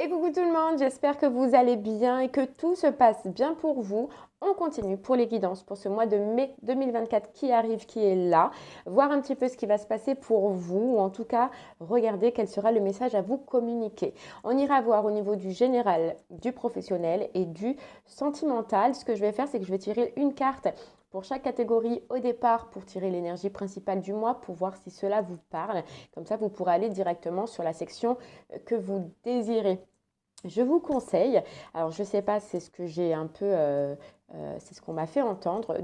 Et coucou tout le monde, j'espère que vous allez bien et que tout se passe bien pour vous. On continue pour les guidances pour ce mois de mai 2024 qui arrive, qui est là. Voir un petit peu ce qui va se passer pour vous ou en tout cas regarder quel sera le message à vous communiquer. On ira voir au niveau du général, du professionnel et du sentimental. Ce que je vais faire, c'est que je vais tirer une carte pour chaque catégorie au départ pour tirer l'énergie principale du mois pour voir si cela vous parle. Comme ça, vous pourrez aller directement sur la section que vous désirez. Je vous conseille, alors je ne sais pas, c'est ce que j'ai un peu, c'est ce qu'on m'a fait entendre,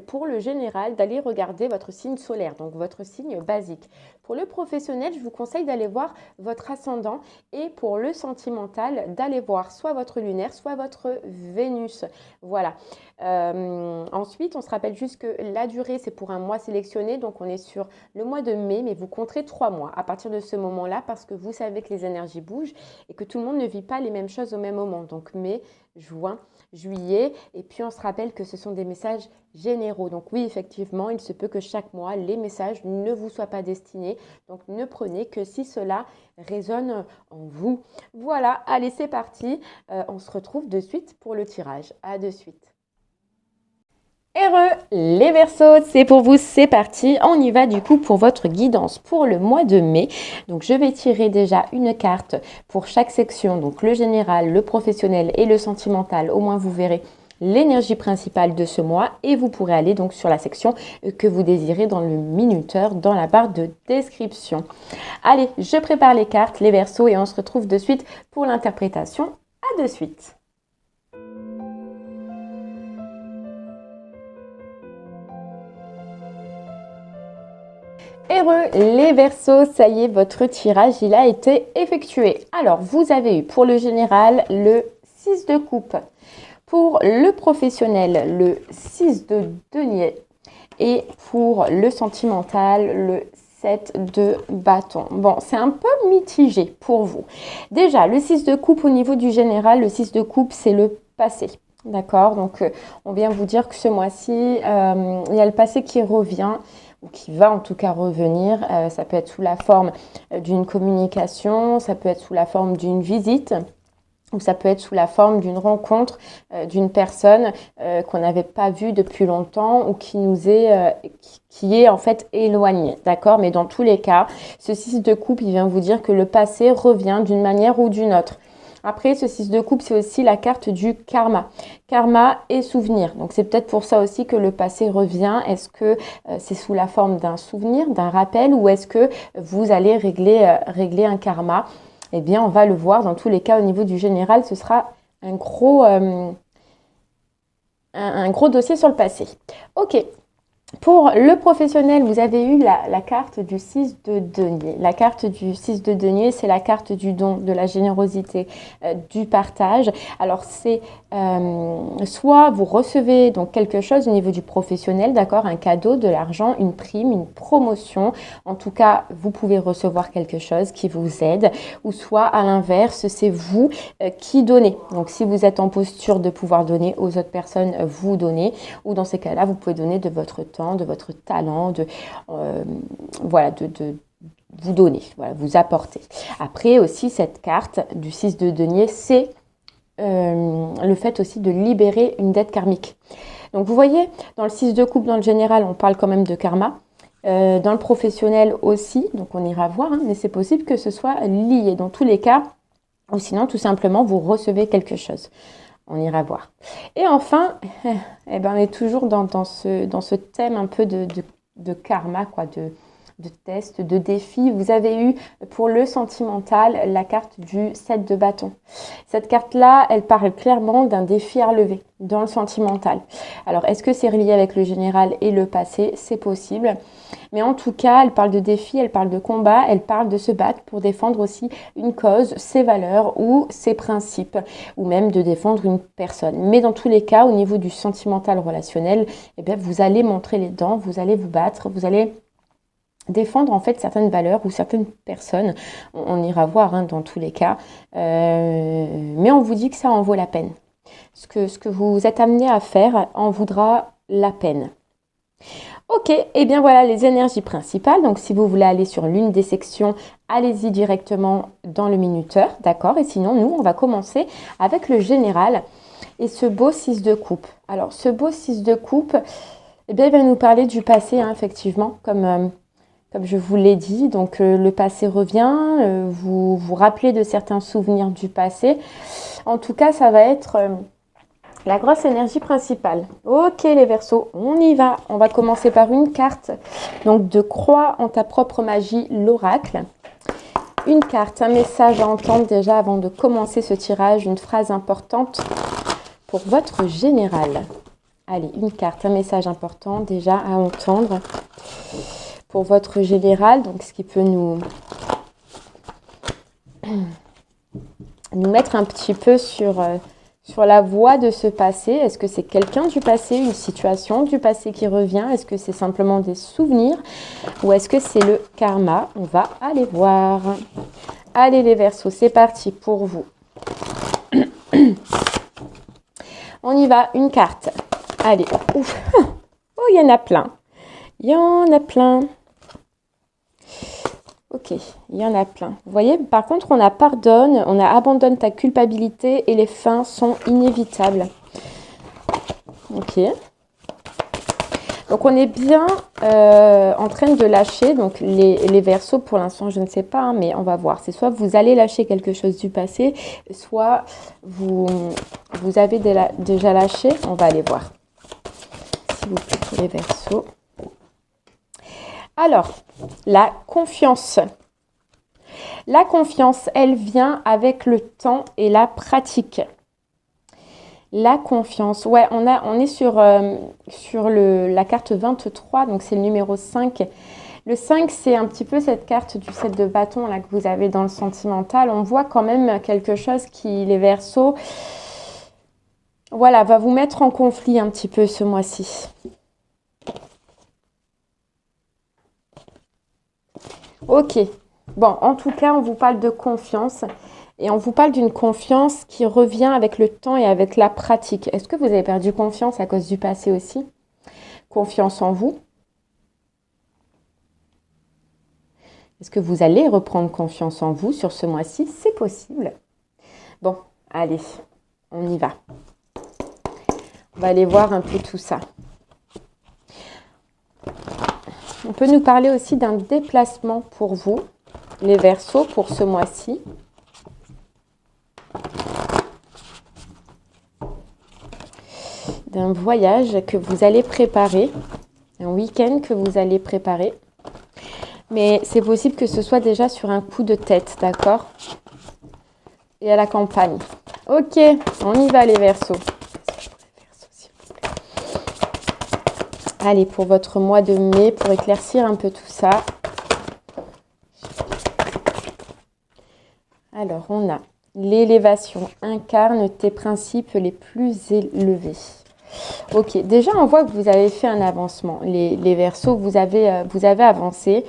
pour le général, d'aller regarder votre signe solaire, donc votre signe basique. Pour le professionnel, je vous conseille d'aller voir votre ascendant et pour le sentimental, d'aller voir soit votre lunaire, soit votre Vénus. Voilà. Ensuite, on se rappelle juste que la durée, c'est pour un mois sélectionné, donc on est sur le mois de mai, mais vous compterez 3 mois à partir de ce moment-là parce que vous savez que les énergies bougent et que tout le monde ne vit pas les mêmes choses au même moment. Donc mai, juin, juillet. Et puis on se rappelle que ce sont des messages généraux. Donc oui, effectivement, il se peut que chaque mois, les messages ne vous soient pas destinés. Donc ne prenez que si cela résonne en vous. Voilà, allez, c'est parti. On se retrouve de suite pour le tirage. À de suite. Heureux les Verseaux, c'est pour vous, c'est parti. On y va du coup pour votre guidance pour le mois de mai. Donc je vais tirer déjà une carte pour chaque section, donc le général, le professionnel et le sentimental. Au moins vous verrez l'énergie principale de ce mois et vous pourrez aller donc sur la section que vous désirez dans le minuteur dans la barre de description. Allez, je prépare les cartes, les Verseaux, et on se retrouve de suite pour l'interprétation. À de suite. Heureux les Verseaux, ça y est, votre tirage, il a été effectué. Alors, vous avez eu pour le général le 6 de coupe, pour le professionnel le 6 de denier et pour le sentimental le 7 de bâton. Bon, c'est un peu mitigé pour vous. Déjà, le 6 de coupe au niveau du général, le 6 de coupe, c'est le passé. D'accord, donc on vient vous dire que ce mois-ci, il y a le passé qui revient, ou qui va en tout cas revenir. Ça peut être sous la forme d'une communication, ça peut être sous la forme d'une visite, ou ça peut être sous la forme d'une rencontre d'une personne qu'on n'avait pas vue depuis longtemps ou qui est en fait éloignée, d'accord? Mais dans tous les cas, ce 6 de coupe, il vient vous dire que le passé revient d'une manière ou d'une autre. Après, ce 6 de coupe, c'est aussi la carte du karma. Karma et souvenir. Donc, c'est peut-être pour ça aussi que le passé revient. Est-ce que c'est sous la forme d'un souvenir, d'un rappel, ou est-ce que vous allez régler un karma? Eh bien, on va le voir. Dans tous les cas, au niveau du général, ce sera un gros dossier sur le passé. Ok. Pour le professionnel, vous avez eu la carte du 6 de denier. La carte du 6 de denier, c'est la carte du don, de la générosité, du partage. Alors, c'est soit vous recevez donc quelque chose au niveau du professionnel, d'accord, un cadeau, de l'argent, une prime, une promotion. En tout cas, vous pouvez recevoir quelque chose qui vous aide. Ou soit, à l'inverse, c'est vous qui donnez. Donc, si vous êtes en posture de pouvoir donner aux autres personnes, vous donnez. Ou dans ces cas-là, vous pouvez donner de votre temps, de votre talent, de vous donner, voilà, vous apporter. Après aussi, cette carte du 6 de denier, c'est le fait aussi de libérer une dette karmique. Donc vous voyez, dans le 6 de coupe, dans le général, on parle quand même de karma. Dans le professionnel aussi, donc on ira voir, hein, mais c'est possible que ce soit lié dans tous les cas, ou sinon tout simplement vous recevez quelque chose. On ira voir. Et enfin, eh ben, on est toujours dans ce thème un peu de karma, quoi, de test, de défi. Vous avez eu pour le sentimental la carte du 7 de bâton. Cette carte-là, elle parle clairement d'un défi à relever dans le sentimental. Alors, est-ce que c'est relié avec le général et le passé? C'est possible. Mais en tout cas, elle parle de défi, elle parle de combat, elle parle de se battre pour défendre aussi une cause, ses valeurs ou ses principes, ou même de défendre une personne. Mais dans tous les cas, au niveau du sentimental relationnel, eh bien, vous allez montrer les dents, vous allez vous battre, vous allez défendre en fait certaines valeurs ou certaines personnes. On ira voir hein, dans tous les cas. Mais on vous dit que ça en vaut la peine. Ce que vous êtes amené à faire en vaudra la peine. Ok, et bien voilà les énergies principales. Donc si vous voulez aller sur l'une des sections, allez-y directement dans le minuteur, d'accord? Et sinon, nous, on va commencer avec le général et ce beau 6 de coupe. Alors, ce beau 6 de coupe, eh bien, il va nous parler du passé, hein, effectivement, comme je vous l'ai dit. Donc, le passé revient, vous vous rappelez de certains souvenirs du passé. En tout cas, ça va être la grosse énergie principale. Ok les Verseaux, on y va. On va commencer par une carte. Donc de croix en ta propre magie, l'oracle. Une carte, un message à entendre déjà avant de commencer ce tirage. Une phrase importante pour votre général. Allez, une carte, un message important déjà à entendre pour votre général. Donc ce qui peut nous mettre un petit peu sur la voie de ce passé. Est-ce que c'est quelqu'un du passé, une situation du passé qui revient? Est-ce que c'est simplement des souvenirs? Ou est-ce que c'est le karma? On va aller voir. Allez les Verseaux, c'est parti pour vous. On y va, une carte. Allez, ouf. Oh, il y en a plein. Il y en a plein. Ok, il y en a plein. Vous voyez, par contre, on a pardonne, on a abandonne ta culpabilité et les fins sont inévitables. Ok. Donc, on est bien en train de lâcher. Donc, les Verseaux, pour l'instant, je ne sais pas, hein, mais on va voir. C'est soit vous allez lâcher quelque chose du passé, soit vous avez déjà lâché. On va aller voir. S'il vous plaît, pour les Verseaux. Alors, la confiance. La confiance, elle vient avec le temps et la pratique. La confiance, ouais, on est sur la carte 23, donc c'est le numéro 5. Le 5, c'est un petit peu cette carte du 7 de bâton là, que vous avez dans le sentimental. On voit quand même quelque chose qui, les Verseaux, voilà, va vous mettre en conflit un petit peu ce mois-ci. Ok, bon, en tout cas, on vous parle de confiance. Et on vous parle d'une confiance qui revient avec le temps et avec la pratique. Est-ce que vous avez perdu confiance à cause du passé aussi? Confiance en vous? Est-ce que vous allez reprendre confiance en vous sur ce mois-ci? C'est possible. Bon, allez, on y va. On va aller voir un peu tout ça. On peut nous parler aussi d'un déplacement pour vous, les Verseaux, pour ce mois-ci. D'un voyage que vous allez préparer, un week-end que vous allez préparer. Mais c'est possible que ce soit déjà sur un coup de tête, d'accord? Et à la campagne. Ok, on y va les Verseaux. Allez, pour votre mois de mai, pour éclaircir un peu tout ça. Alors, on a l'élévation. Incarne tes principes les plus élevés. Ok, déjà on voit que vous avez fait un avancement. Les Verseaux, vous avez avancé.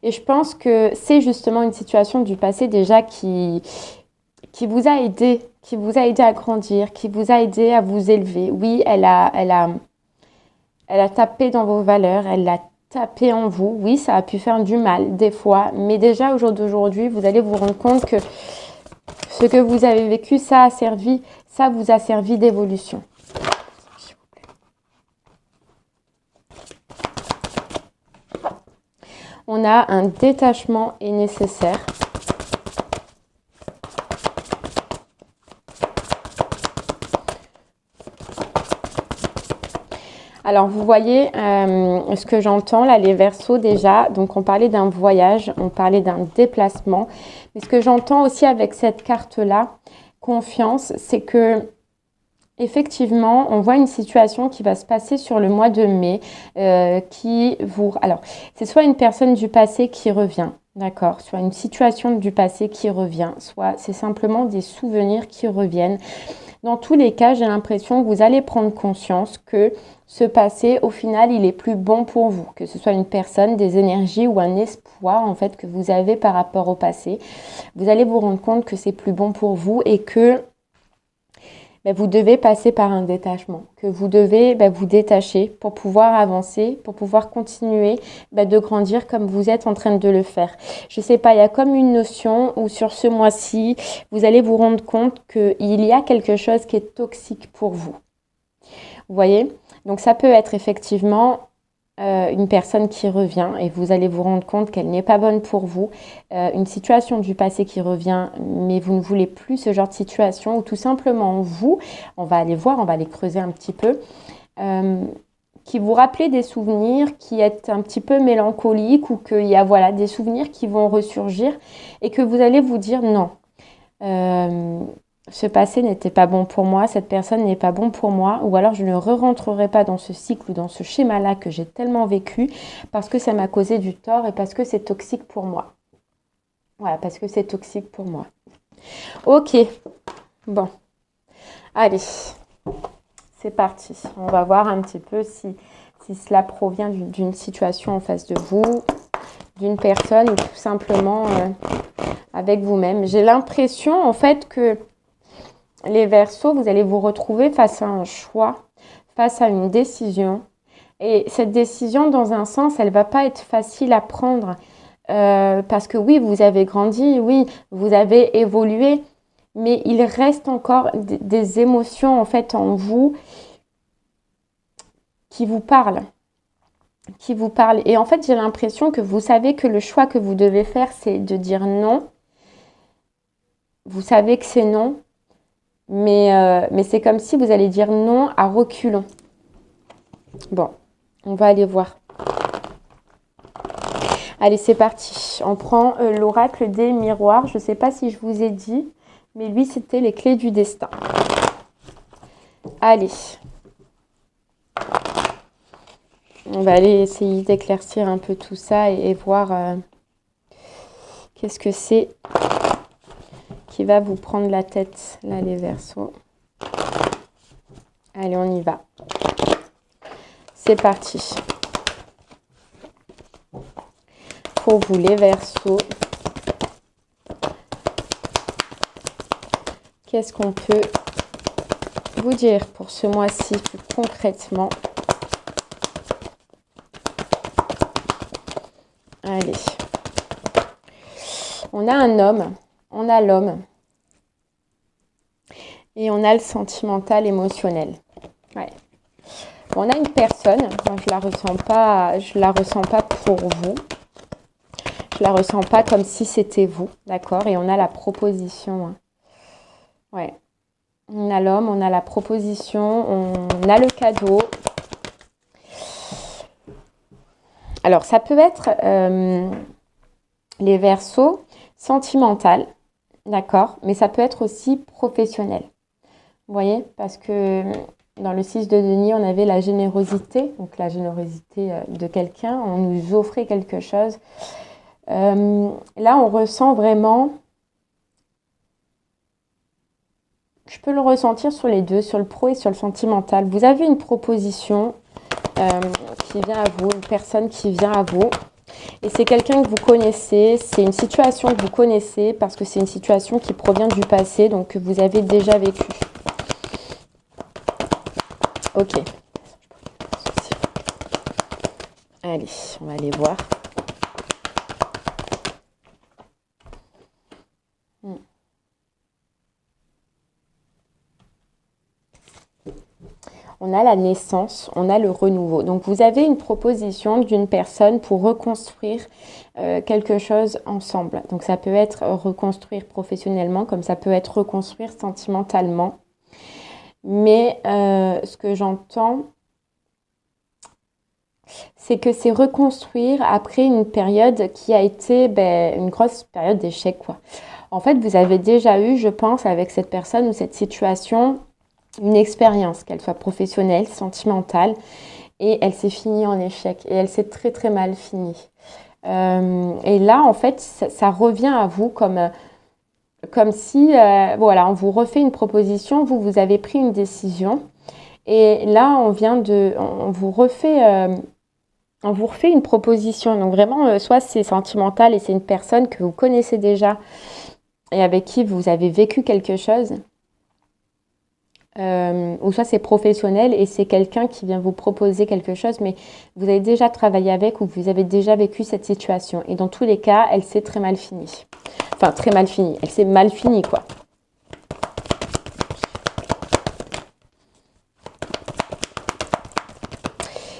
Et je pense que c'est justement une situation du passé déjà qui vous a aidé, à grandir, qui vous a aidé à vous élever. Oui, elle a tapé dans vos valeurs, elle a tapé en vous. Oui, ça a pu faire du mal des fois. Mais déjà au jour d'aujourd'hui, vous allez vous rendre compte que ce que vous avez vécu, ça vous a servi d'évolution. On a un détachement est nécessaire. Alors, vous voyez ce que j'entends là, les Verseaux déjà. Donc, on parlait d'un voyage, on parlait d'un déplacement. Mais ce que j'entends aussi avec cette carte-là, confiance, c'est que effectivement, on voit une situation qui va se passer sur le mois de mai Alors, c'est soit une personne du passé qui revient, d'accord, soit une situation du passé qui revient, soit c'est simplement des souvenirs qui reviennent. Dans tous les cas, j'ai l'impression que vous allez prendre conscience que ce passé, au final, il est plus bon pour vous, que ce soit une personne, des énergies ou un espoir en fait que vous avez par rapport au passé. Vous allez vous rendre compte que c'est plus bon pour vous et que vous devez passer par un détachement, que vous devez vous détacher pour pouvoir avancer, pour pouvoir continuer de grandir comme vous êtes en train de le faire. Je sais pas, il y a comme une notion où sur ce mois-ci, vous allez vous rendre compte qu'il y a quelque chose qui est toxique pour vous. Vous voyez? Donc ça peut être effectivement une personne qui revient et vous allez vous rendre compte qu'elle n'est pas bonne pour vous, une situation du passé qui revient, mais vous ne voulez plus ce genre de situation, ou tout simplement vous, on va aller voir, on va aller creuser un petit peu, qui vous rappelez des souvenirs, qui êtes un petit peu mélancolique, ou qu'il y a des souvenirs qui vont ressurgir et que vous allez vous dire non. Ce passé n'était pas bon pour moi, cette personne n'est pas bon pour moi, ou alors je ne re-rentrerai pas dans ce cycle ou dans ce schéma-là que j'ai tellement vécu parce que ça m'a causé du tort et parce que c'est toxique pour moi. Voilà, parce que c'est toxique pour moi. Ok, bon, allez, c'est parti. On va voir un petit peu si cela provient d'une situation en face de vous, d'une personne ou tout simplement avec vous-même. J'ai l'impression en fait que les Verseaux, vous allez vous retrouver face à un choix, face à une décision. Et cette décision, dans un sens, elle ne va pas être facile à prendre. Parce que oui, vous avez grandi, oui, vous avez évolué, mais il reste encore des émotions en fait en vous qui vous parlent. Et en fait, j'ai l'impression que vous savez que le choix que vous devez faire, c'est de dire non. Vous savez que c'est non. Mais c'est comme si vous allez dire non à reculons. Bon, on va aller voir. Allez, c'est parti. On prend l'oracle des miroirs. Je ne sais pas si je vous ai dit, mais lui, c'était les clés du destin. Allez. On va aller essayer d'éclaircir un peu tout ça et voir qu'est-ce que c'est qui va vous prendre la tête, là, les Verseaux. Allez, on y va. C'est parti. Pour vous, les Verseaux, qu'est-ce qu'on peut vous dire pour ce mois-ci plus concrètement? Allez. On a un homme, on a l'homme et on a le sentimental émotionnel. Ouais. On a une personne, moi je la ressens pas pour vous. Je la ressens pas comme si c'était vous, d'accord? Et on a la proposition. Ouais. On a l'homme, on a la proposition, on a le cadeau. Alors ça peut être les Verseaux sentimental, d'accord? Mais ça peut être aussi professionnel. Vous voyez? Parce que dans le 6 de denier, on avait la générosité, donc la générosité de quelqu'un, on nous offrait quelque chose. Là, on ressent vraiment, je peux le ressentir sur les deux, sur le pro et sur le sentimental. Vous avez une proposition qui vient à vous, une personne qui vient à vous. Et c'est quelqu'un que vous connaissez, c'est une situation que vous connaissez parce que c'est une situation qui provient du passé, donc que vous avez déjà vécu. Ok. Allez, on va aller voir. On a la naissance, on a le renouveau. Donc, vous avez une proposition d'une personne pour reconstruire quelque chose ensemble. Donc, ça peut être reconstruire professionnellement, comme ça peut être reconstruire sentimentalement. Mais ce que j'entends, c'est que c'est reconstruire après une période qui a été une grosse période d'échec, quoi. En fait, vous avez déjà eu, je pense, avec cette personne ou cette situation, une expérience, qu'elle soit professionnelle, sentimentale, et elle s'est finie en échec, et elle s'est très très mal finie. Et là, en fait, ça revient à vous comme si, voilà, on vous refait une proposition, vous avez pris une décision, et là, on vous refait une proposition. Donc vraiment, soit c'est sentimental et c'est une personne que vous connaissez déjà et avec qui vous avez vécu quelque chose. ou soit c'est professionnel et c'est quelqu'un qui vient vous proposer quelque chose, mais vous avez déjà travaillé avec ou vous avez déjà vécu cette situation. Et dans tous les cas, elle s'est très mal finie. Enfin, très mal finie. Elle s'est mal finie, quoi.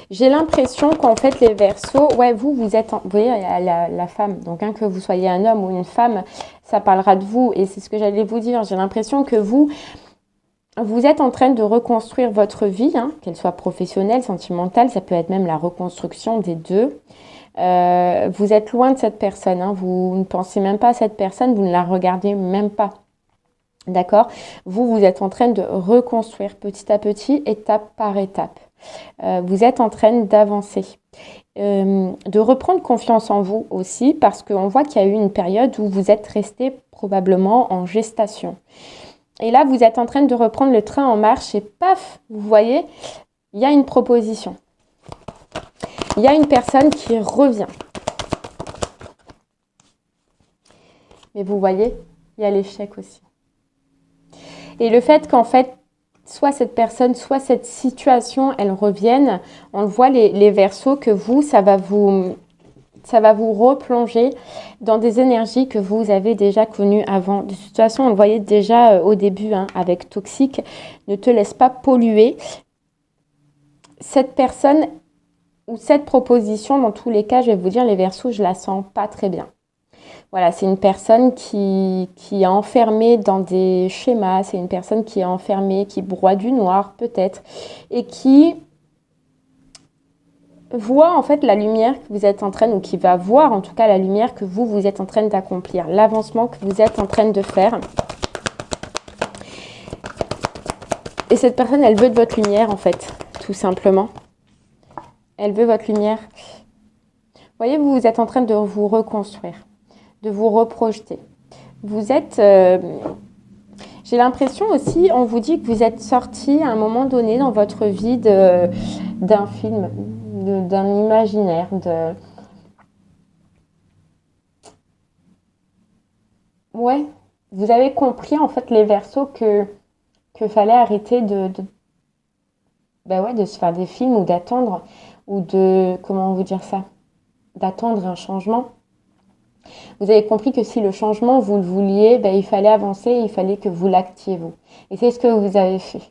J'ai l'impression qu'en fait, les Verseaux, ouais, vous êtes, vous voyez, la femme, donc que vous soyez un homme ou une femme, ça parlera de vous. Et c'est ce que j'allais vous dire. J'ai l'impression que vous êtes en train de reconstruire votre vie, qu'elle soit professionnelle, sentimentale, ça peut être même la reconstruction des deux. Vous êtes loin de cette personne, vous ne pensez même pas à cette personne, vous ne la regardez même pas. D'accord? Vous êtes en train de reconstruire petit à petit, étape par étape. Vous êtes en train d'avancer. De reprendre confiance en vous aussi, parce qu'on voit qu'il y a eu une période où vous êtes resté probablement en gestation. Et là, vous êtes en train de reprendre le train en marche et paf, vous voyez, il y a une proposition. Il y a une personne qui revient. Mais vous voyez, il y a l'échec aussi. Et le fait qu'en fait, soit cette personne, soit cette situation, elle revienne, on le voit, les Verseaux, que vous, ça va vous replonger dans des énergies que vous avez déjà connues avant. De toute façon, on le voyait déjà au début avec Toxique. Ne te laisse pas polluer. Cette personne ou cette proposition, dans tous les cas, je vais vous dire, les Verseaux, je la sens pas très bien. Voilà, c'est une personne qui est enfermée dans des schémas, c'est une personne qui est enfermée, qui broie du noir peut-être, et qui voit en fait la lumière que vous êtes en train, ou qui va voir en tout cas la lumière que vous êtes en train d'accomplir, l'avancement que vous êtes en train de faire. Et cette personne, elle veut de votre lumière en fait, tout simplement. Elle veut votre lumière. Vous voyez, vous êtes en train de vous reconstruire, de vous reprojeter. Vous êtes... j'ai l'impression aussi, on vous dit que vous êtes sorti à un moment donné dans votre vie d'un film, d'un imaginaire, Ouais, vous avez compris en fait les Verseaux que fallait arrêter de se faire des films ou d'attendre, ou comment vous dire ça, d'attendre un changement. Vous avez compris que si le changement, vous le vouliez, il fallait avancer, il fallait que vous l'actiez, vous. Et c'est ce que vous avez fait.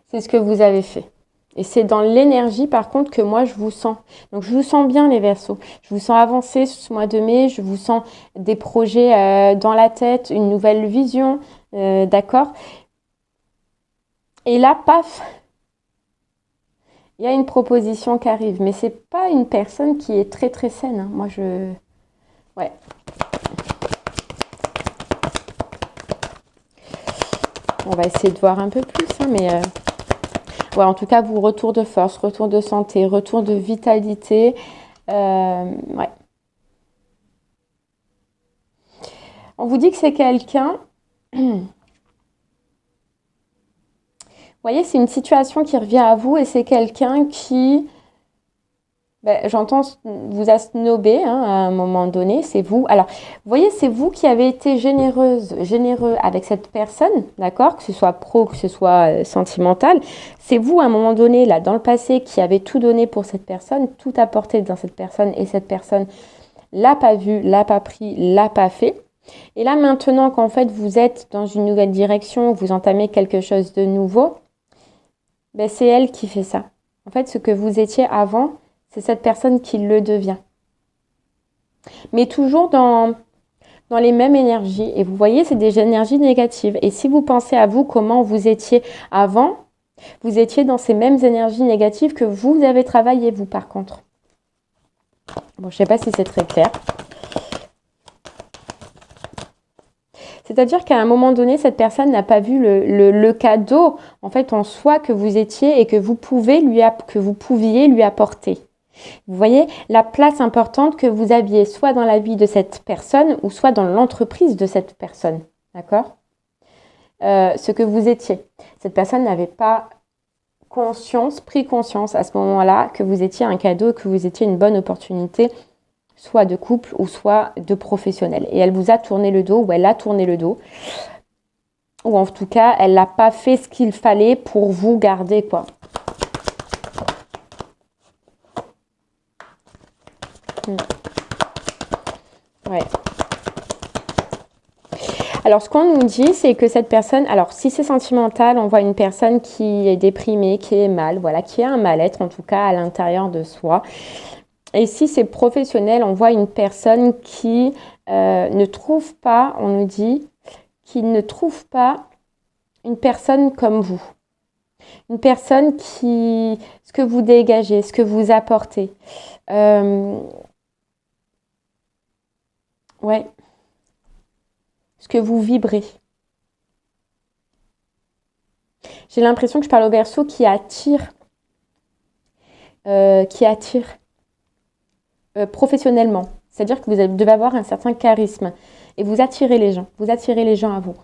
C'est ce que vous avez fait. Et c'est dans l'énergie, par contre, que moi, je vous sens. Donc, je vous sens bien, les Verseaux. Je vous sens avancer ce mois de mai. Je vous sens des projets dans la tête, une nouvelle vision. D'accord? Et là, paf, il y a une proposition qui arrive. Mais c'est pas une personne qui est très, très saine. Moi, Ouais. On va essayer de voir un peu plus, mais... Ouais, en tout cas, vous, retour de force, retour de santé, retour de vitalité. Ouais. On vous dit que c'est quelqu'un... Vous voyez, c'est une situation qui revient à vous et c'est quelqu'un qui... j'entends vous a snobé à un moment donné, c'est vous. Alors, vous voyez, c'est vous qui avez été généreux avec cette personne, d'accord? Que ce soit pro, que ce soit sentimental. C'est vous, à un moment donné, là, dans le passé, qui avez tout donné pour cette personne, tout apporté dans cette personne, et cette personne l'a pas vu, l'a pas pris, l'a pas fait. Et là, maintenant qu'en fait, vous êtes dans une nouvelle direction, vous entamez quelque chose de nouveau, c'est elle qui fait ça. En fait, ce que vous étiez avant, c'est cette personne qui le devient. Mais toujours dans les mêmes énergies. Et vous voyez, c'est des énergies négatives. Et si vous pensez à vous, comment vous étiez avant, vous étiez dans ces mêmes énergies négatives que vous avez travaillé, vous, par contre. Bon, je ne sais pas si c'est très clair. C'est-à-dire qu'à un moment donné, cette personne n'a pas vu le cadeau, en fait, en soi que vous étiez et que vous pouviez lui apporter. Vous voyez, la place importante que vous aviez soit dans la vie de cette personne ou soit dans l'entreprise de cette personne. D'accord? Ce que vous étiez. Cette personne n'avait pas pris conscience à ce moment-là que vous étiez un cadeau, que vous étiez une bonne opportunité, soit de couple ou soit de professionnel. Et elle vous a tourné le dos, ou elle a tourné le dos. ou en tout cas, elle n'a pas fait ce qu'il fallait pour vous garder, quoi. Ouais. Alors, ce qu'on nous dit, c'est que cette personne, alors si c'est sentimental, on voit une personne qui est déprimée, qui est mal, voilà, qui a un mal-être en tout cas à l'intérieur de soi. Et si c'est professionnel, on voit une personne qui ne trouve pas, on nous dit, qui ne trouve pas une personne comme vous. Une personne qui, ce que vous dégagez, ce que vous apportez. Ouais, ce que vous vibrez. J'ai l'impression que je parle au Verseau qui attire professionnellement. C'est-à-dire que vous devez avoir un certain charisme et vous attirez les gens à vous.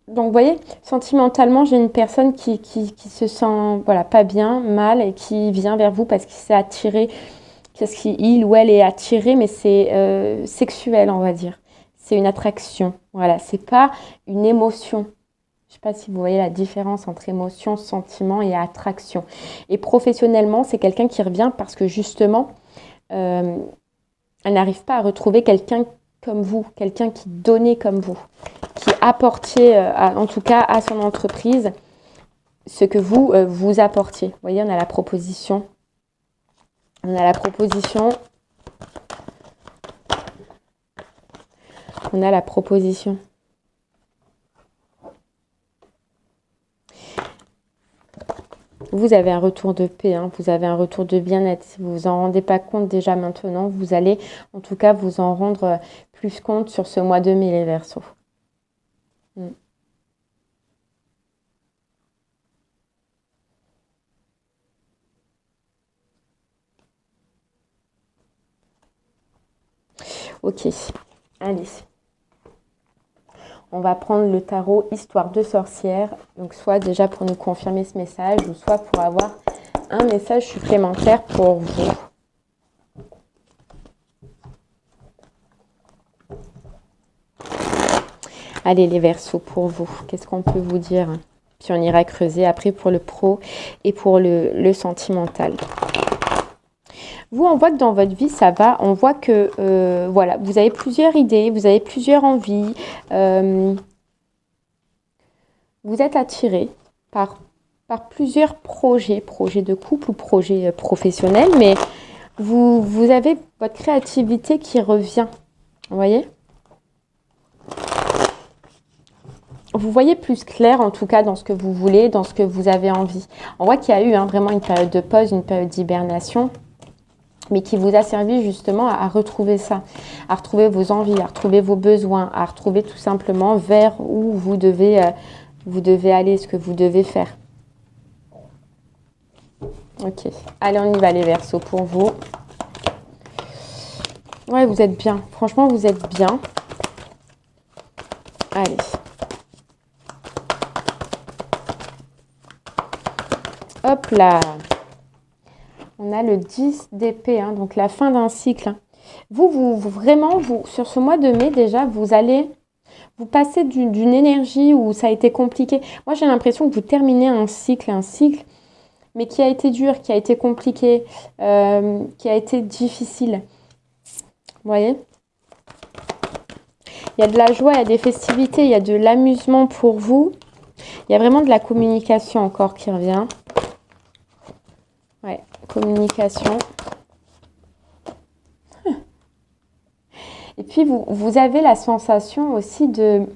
Donc, vous voyez, sentimentalement, j'ai une personne qui se sent voilà, pas bien, mal, et qui vient vers vous parce qu'il s'est attiré, parce qu'il ou elle est attiré, mais c'est sexuel, on va dire. C'est une attraction. Voilà, c'est pas une émotion. Je ne sais pas si vous voyez la différence entre émotion, sentiment et attraction. Et professionnellement, c'est quelqu'un qui revient parce que justement, elle n'arrive pas à retrouver quelqu'un comme vous, quelqu'un qui donnait comme vous, qui apportiez, en tout cas à son entreprise, ce que vous, vous apportiez. Vous voyez, on a la proposition. On a la proposition. On a la proposition. Vous avez un retour de paix, hein, vous avez un retour de bien-être. Si vous vous en rendez pas compte déjà maintenant, vous allez en tout cas vous en rendre plus compte sur ce mois de mai, les Verseaux. Ok, allez. On va prendre le tarot Histoire de sorcière. Donc soit déjà pour nous confirmer ce message ou soit pour avoir un message supplémentaire pour vous. Allez les Verseaux, pour vous, qu'est-ce qu'on peut vous dire? Puis on ira creuser après pour le pro et pour le sentimental. Vous, on voit que dans votre vie, ça va. On voit que, voilà, vous avez plusieurs idées, vous avez plusieurs envies. Vous êtes attiré par plusieurs projets de couple ou projets professionnels, mais vous avez votre créativité qui revient. Vous voyez? Vous voyez plus clair, en tout cas, dans ce que vous voulez, dans ce que vous avez envie. On voit qu'il y a eu vraiment une période de pause, une période d'hibernation, mais qui vous a servi justement à retrouver ça, à retrouver vos envies, à retrouver vos besoins, à retrouver tout simplement vers où vous devez aller, ce que vous devez faire. Ok, allez, on y va les Verseaux pour vous. Ouais, vous êtes bien. Franchement, vous êtes bien. Allez. Hop là. On a le 10 d'épée, hein, donc la fin d'un cycle. Hein. Vous, vraiment, sur ce mois de mai, déjà, vous passez d'une énergie où ça a été compliqué. Moi, j'ai l'impression que vous terminez un cycle, mais qui a été dur, qui a été compliqué, qui a été difficile. Vous voyez? Il y a de la joie, il y a des festivités, il y a de l'amusement pour vous. Il y a vraiment de la communication encore qui revient. Ouais, communication. Et puis, vous avez la sensation aussi de,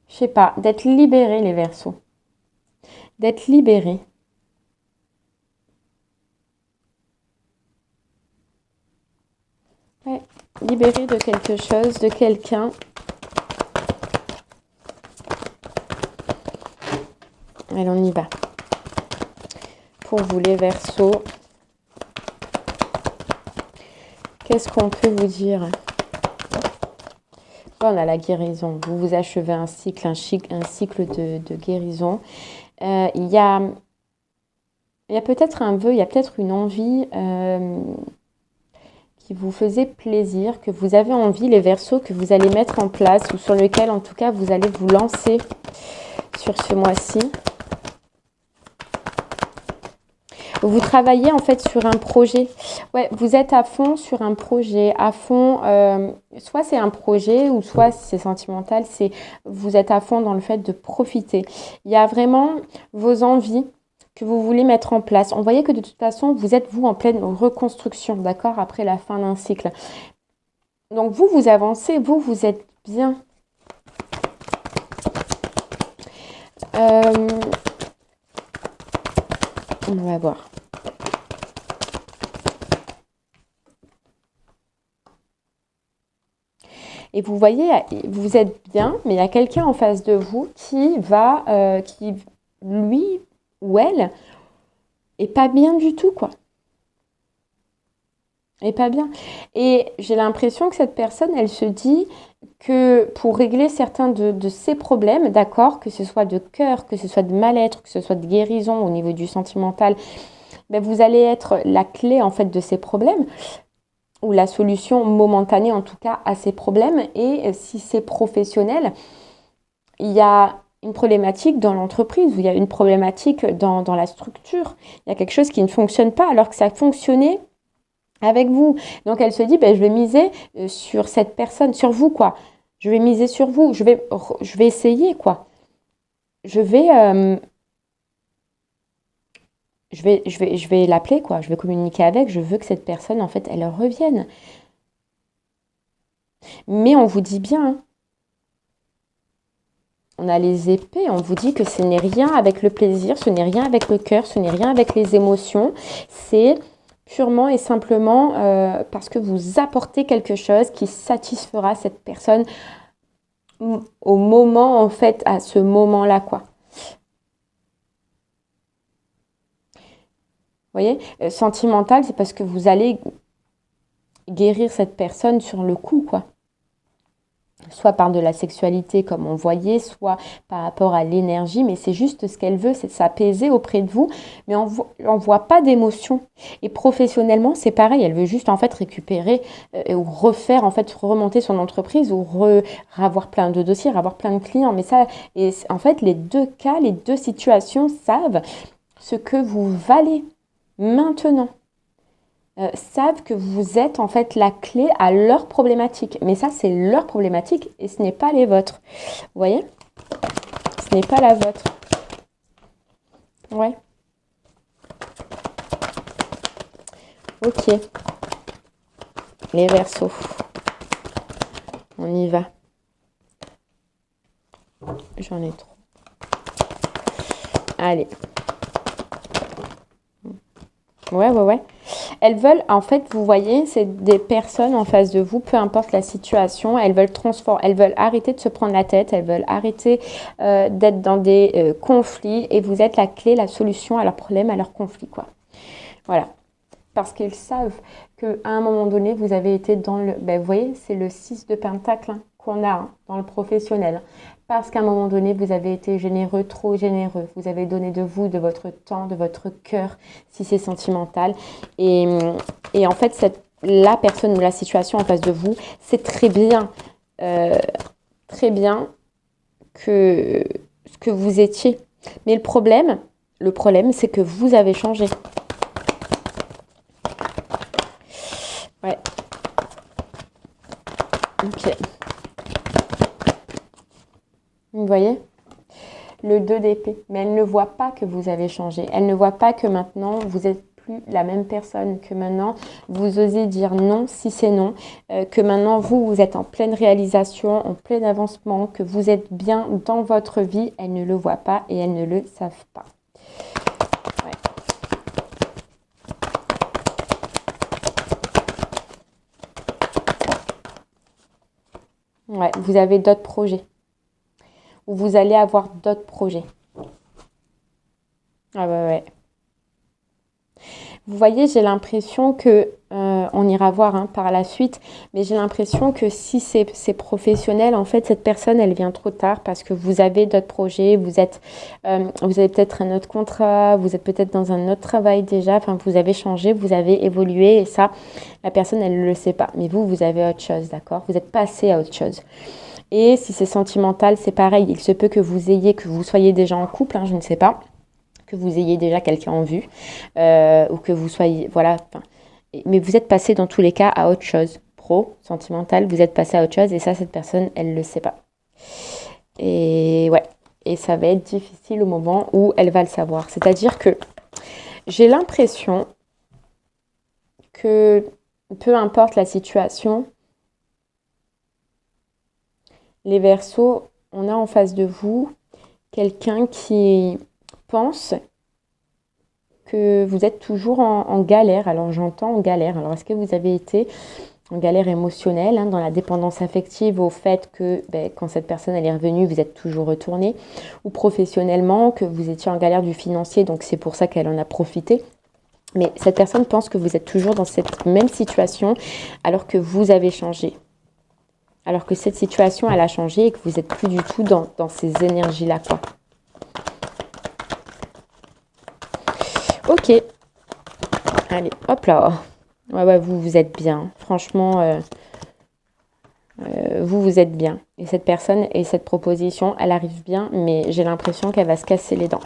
je sais pas, d'être libéré, les Verseaux. D'être libéré. Ouais, libéré de quelque chose, de quelqu'un. Allez, on y va. Pour vous, les Verseaux, qu'est-ce qu'on peut vous dire? On a la guérison. Vous achevez un cycle, un cycle de guérison. Il y a peut-être un vœu, il y a peut-être une envie qui vous faisait plaisir, que vous avez envie, les Verseaux, que vous allez mettre en place ou sur lequel, en tout cas, vous allez vous lancer sur ce mois-ci. Vous travaillez en fait sur un projet. Ouais, vous êtes à fond sur un projet, à fond. Soit c'est un projet ou soit c'est sentimental. Vous êtes à fond dans le fait de profiter. Il y a vraiment vos envies que vous voulez mettre en place. On voyait que de toute façon, vous êtes vous en pleine reconstruction, d'accord, après la fin d'un cycle. Donc vous avancez, vous êtes bien. On va voir. Et vous voyez, vous êtes bien, mais il y a quelqu'un en face de vous qui lui ou elle, est pas bien du tout, quoi. Et pas bien. Et j'ai l'impression que cette personne, elle se dit que pour régler certains de ses problèmes, d'accord, que ce soit de cœur, que ce soit de mal-être, que ce soit de guérison au niveau du sentimental, ben vous allez être la clé en fait de ces problèmes ou la solution momentanée en tout cas à ces problèmes. Et si c'est professionnel, il y a une problématique dans l'entreprise ou il y a une problématique dans la structure. Il y a quelque chose qui ne fonctionne pas alors que ça fonctionnait avec vous. Donc elle se dit, ben, je vais miser sur cette personne, sur vous, quoi. Je vais miser sur vous. Je vais essayer, quoi. Je vais l'appeler, quoi. Je vais communiquer avec. Je veux que cette personne, en fait, elle revienne. Mais on vous dit bien, hein, on a les épées, on vous dit que ce n'est rien avec le plaisir, ce n'est rien avec le cœur, ce n'est rien avec les émotions. C'est purement et simplement parce que vous apportez quelque chose qui satisfera cette personne au moment, en fait, à ce moment-là, quoi. Vous voyez, sentimental, c'est parce que vous allez guérir cette personne sur le coup, quoi. Soit par de la sexualité comme on voyait, soit par rapport à l'énergie, mais c'est juste ce qu'elle veut, c'est s'apaiser auprès de vous, mais on voit pas d'émotion. Et professionnellement, c'est pareil, elle veut juste en fait récupérer ou refaire, en fait remonter son entreprise ou avoir plein de dossiers, avoir plein de clients. Mais ça, et en fait, les deux cas, les deux situations savent ce que vous valez maintenant. Savent que vous êtes en fait la clé à leurs problématiques. Mais ça, c'est leur problématique et ce n'est pas les vôtres. Vous voyez? Ce n'est pas la vôtre. Ouais. Ok. Les Verseaux. On y va. J'en ai trop. Allez. Ouais. Elles veulent, en fait, vous voyez, c'est des personnes en face de vous, peu importe la situation, elles veulent transformer, elles veulent arrêter de se prendre la tête, elles veulent arrêter d'être dans des conflits et vous êtes la clé, la solution à leurs problèmes, à leurs conflits, quoi. Voilà. Parce qu'ils savent qu'à un moment donné, vous avez été dans le... Ben, vous voyez, c'est le 6 de Pentacle hein, qu'on a hein, dans le professionnel. Parce qu'à un moment donné, vous avez été généreux, trop généreux. Vous avez donné de vous, de votre temps, de votre cœur, si c'est sentimental. Et en fait, la personne ou la situation en face de vous, c'est très bien que ce que vous étiez. Mais le problème, c'est que vous avez changé. Ouais. Ok. Vous voyez? Le 2 d'épée. Mais elle ne voit pas que vous avez changé. Elle ne voit pas que maintenant, vous n'êtes plus la même personne. Que maintenant, vous osez dire non si c'est non. Que maintenant, vous êtes en pleine réalisation, en plein avancement. Que vous êtes bien dans votre vie. Elle ne le voit pas et elles ne le savent pas. Ouais, vous avez d'autres projets. Ou vous allez avoir d'autres projets. Ah ouais. Vous voyez, j'ai l'impression que on ira voir hein, par la suite. Mais j'ai l'impression que si c'est professionnel, en fait, cette personne, elle vient trop tard parce que vous avez d'autres projets, vous avez peut-être un autre contrat, vous êtes peut-être dans un autre travail déjà, enfin, vous avez changé, vous avez évolué et ça, la personne, elle ne le sait pas. Mais vous avez autre chose, d'accord? Vous êtes passé à autre chose. Et si c'est sentimental, c'est pareil. Il se peut que vous soyez déjà en couple, hein, je ne sais pas, que vous ayez déjà quelqu'un en vue, ou que vous soyez, voilà. Mais vous êtes passé dans tous les cas à autre chose. Sentimental, vous êtes passé à autre chose et ça, cette personne, elle ne le sait pas. Et ouais, et ça va être difficile au moment où elle va le savoir. C'est-à-dire que j'ai l'impression que peu importe la situation, les Verseaux, on a en face de vous quelqu'un qui pense que vous êtes toujours en galère. Alors j'entends en galère. Alors est-ce que vous avez été en galère émotionnelle, hein, dans la dépendance affective au fait que quand cette personne elle est revenue, vous êtes toujours retourné, ou professionnellement que vous étiez en galère du financier, donc c'est pour ça qu'elle en a profité. Mais cette personne pense que vous êtes toujours dans cette même situation alors que vous avez changé. Alors que cette situation, elle a changé et que vous n'êtes plus du tout dans ces énergies-là, quoi. Ok. Allez, hop là. Ouais, vous êtes bien. Franchement, vous êtes bien. Et cette personne et cette proposition, elle arrive bien, mais j'ai l'impression qu'elle va se casser les dents.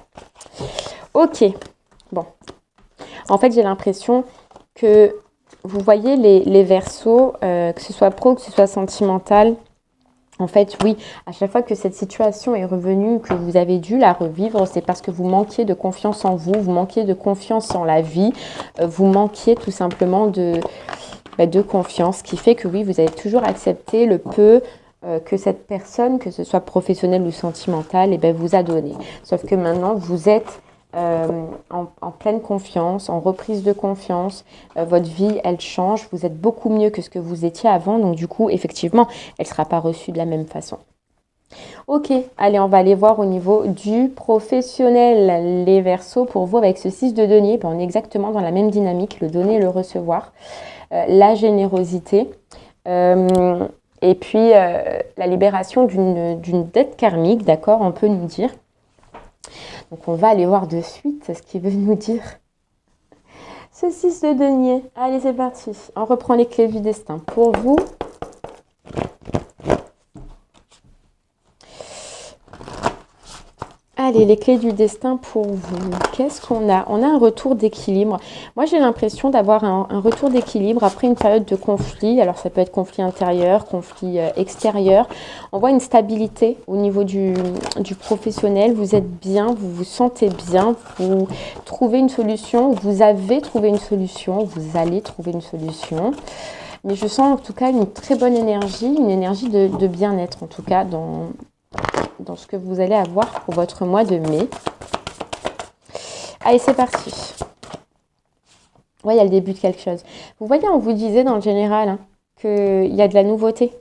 Ok. Bon. En fait, j'ai l'impression que vous voyez les Verseaux, que ce soit pro, que ce soit sentimental. En fait, oui, à chaque fois que cette situation est revenue, que vous avez dû la revivre, c'est parce que vous manquiez de confiance en vous, vous manquiez de confiance en la vie, vous manquiez tout simplement de confiance, qui fait que oui, vous avez toujours accepté le peu que cette personne, que ce soit professionnelle ou sentimentale, vous a donné. Sauf que maintenant, vous êtes en pleine confiance, en reprise de confiance, votre vie, elle change, vous êtes beaucoup mieux que ce que vous étiez avant, donc du coup, effectivement, elle ne sera pas reçue de la même façon. Ok, allez, on va aller voir au niveau du professionnel, les Verseaux, pour vous, avec ce 6 de denier, on est exactement dans la même dynamique, le donner et le recevoir, la générosité, et puis la libération d'une dette karmique, d'accord, on peut nous dire. Donc on va aller voir de suite ce qu'il veut nous dire. Ce 6 de denier. Allez, c'est parti. On reprend les clés du destin. Pour vous, allez, les clés du destin pour vous. Qu'est-ce qu'on a? On a un retour d'équilibre. Moi, j'ai l'impression d'avoir un retour d'équilibre après une période de conflit. Alors, ça peut être conflit intérieur, conflit extérieur. On voit une stabilité au niveau du professionnel. Vous êtes bien, vous vous sentez bien. Vous trouvez une solution. Vous avez trouvé une solution. Vous allez trouver une solution. Mais je sens en tout cas une très bonne énergie, une énergie de bien-être en tout cas dans ce que vous allez avoir pour votre mois de mai. Allez, c'est parti. Ouais, il y a le début de quelque chose. Vous voyez, on vous disait dans le général hein, qu'il y a de la nouveauté.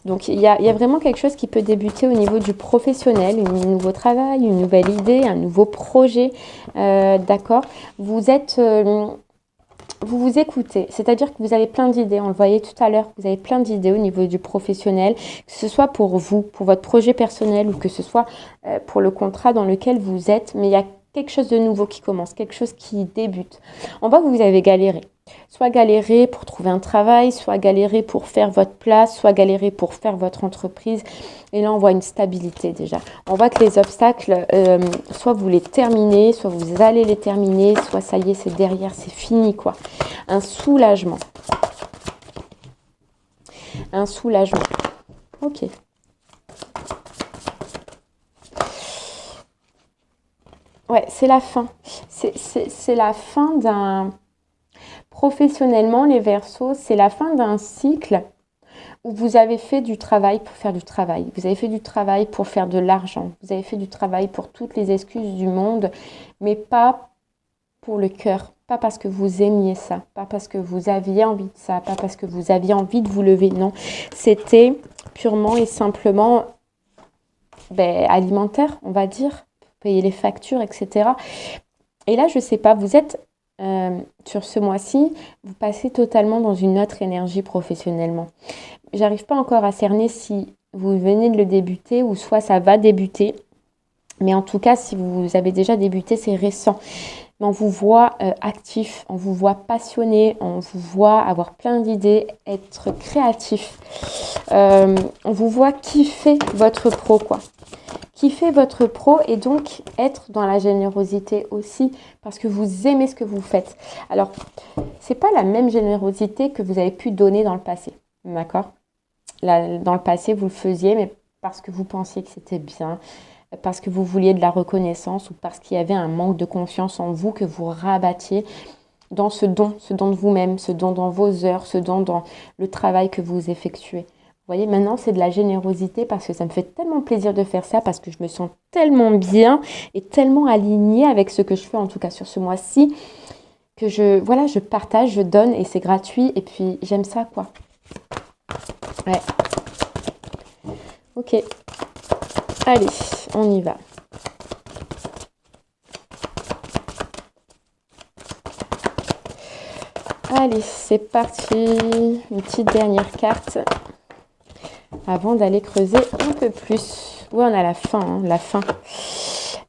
Donc, il y a vraiment quelque chose qui peut débuter au niveau du professionnel, un nouveau travail, une nouvelle idée, un nouveau projet. D'accord. Vous êtes... vous vous écoutez, c'est-à-dire que vous avez plein d'idées, on le voyait tout à l'heure, vous avez plein d'idées au niveau du professionnel, que ce soit pour vous, pour votre projet personnel ou que ce soit pour le contrat dans lequel vous êtes, mais il y a quelque chose de nouveau qui commence, quelque chose qui débute. On voit que vous avez galéré, soit galéré pour trouver un travail, soit galéré pour faire votre place, soit galéré pour faire votre entreprise. Et là, on voit une stabilité déjà. On voit que les obstacles, soit vous les terminez, soit vous allez les terminer, soit ça y est, c'est derrière, c'est fini, quoi. Un soulagement. Un soulagement. Ok. Ouais, c'est la fin. C'est la fin d'un... Professionnellement, les Verseaux, c'est la fin d'un cycle où vous avez fait du travail pour faire du travail. Vous avez fait du travail pour faire de l'argent. Vous avez fait du travail pour toutes les excuses du monde, mais pas pour le cœur. Pas parce que vous aimiez ça, pas parce que vous aviez envie de ça, pas parce que vous aviez envie de vous lever. Non, c'était purement et simplement alimentaire, on va dire, pour payer les factures, etc. Et là, je sais pas, vous êtes sur ce mois-ci, vous passez totalement dans une autre énergie professionnellement. J'arrive pas encore à cerner si vous venez de le débuter ou soit ça va débuter. Mais en tout cas, si vous avez déjà débuté, c'est récent. Mais on vous voit actif, on vous voit passionné, on vous voit avoir plein d'idées, être créatif. On vous voit kiffer votre pro, quoi. Kiffer votre pro et donc être dans la générosité aussi parce que vous aimez ce que vous faites. Alors, c'est pas la même générosité que vous avez pu donner dans le passé, d'accord ? Dans le passé, vous le faisiez, mais parce que vous pensiez que c'était bien, parce que vous vouliez de la reconnaissance ou parce qu'il y avait un manque de confiance en vous que vous rabattiez dans ce don de vous-même, ce don dans vos heures, ce don dans le travail que vous effectuez. Vous voyez, maintenant, c'est de la générosité parce que ça me fait tellement plaisir de faire ça, parce que je me sens tellement bien et tellement alignée avec ce que je fais, en tout cas sur ce mois-ci, que je partage, je donne et c'est gratuit et puis j'aime ça, quoi. Ouais. Ok. Allez, on y va. Allez, c'est parti. Une petite dernière carte avant d'aller creuser un peu plus. Ouais, on a la fin, hein, la fin.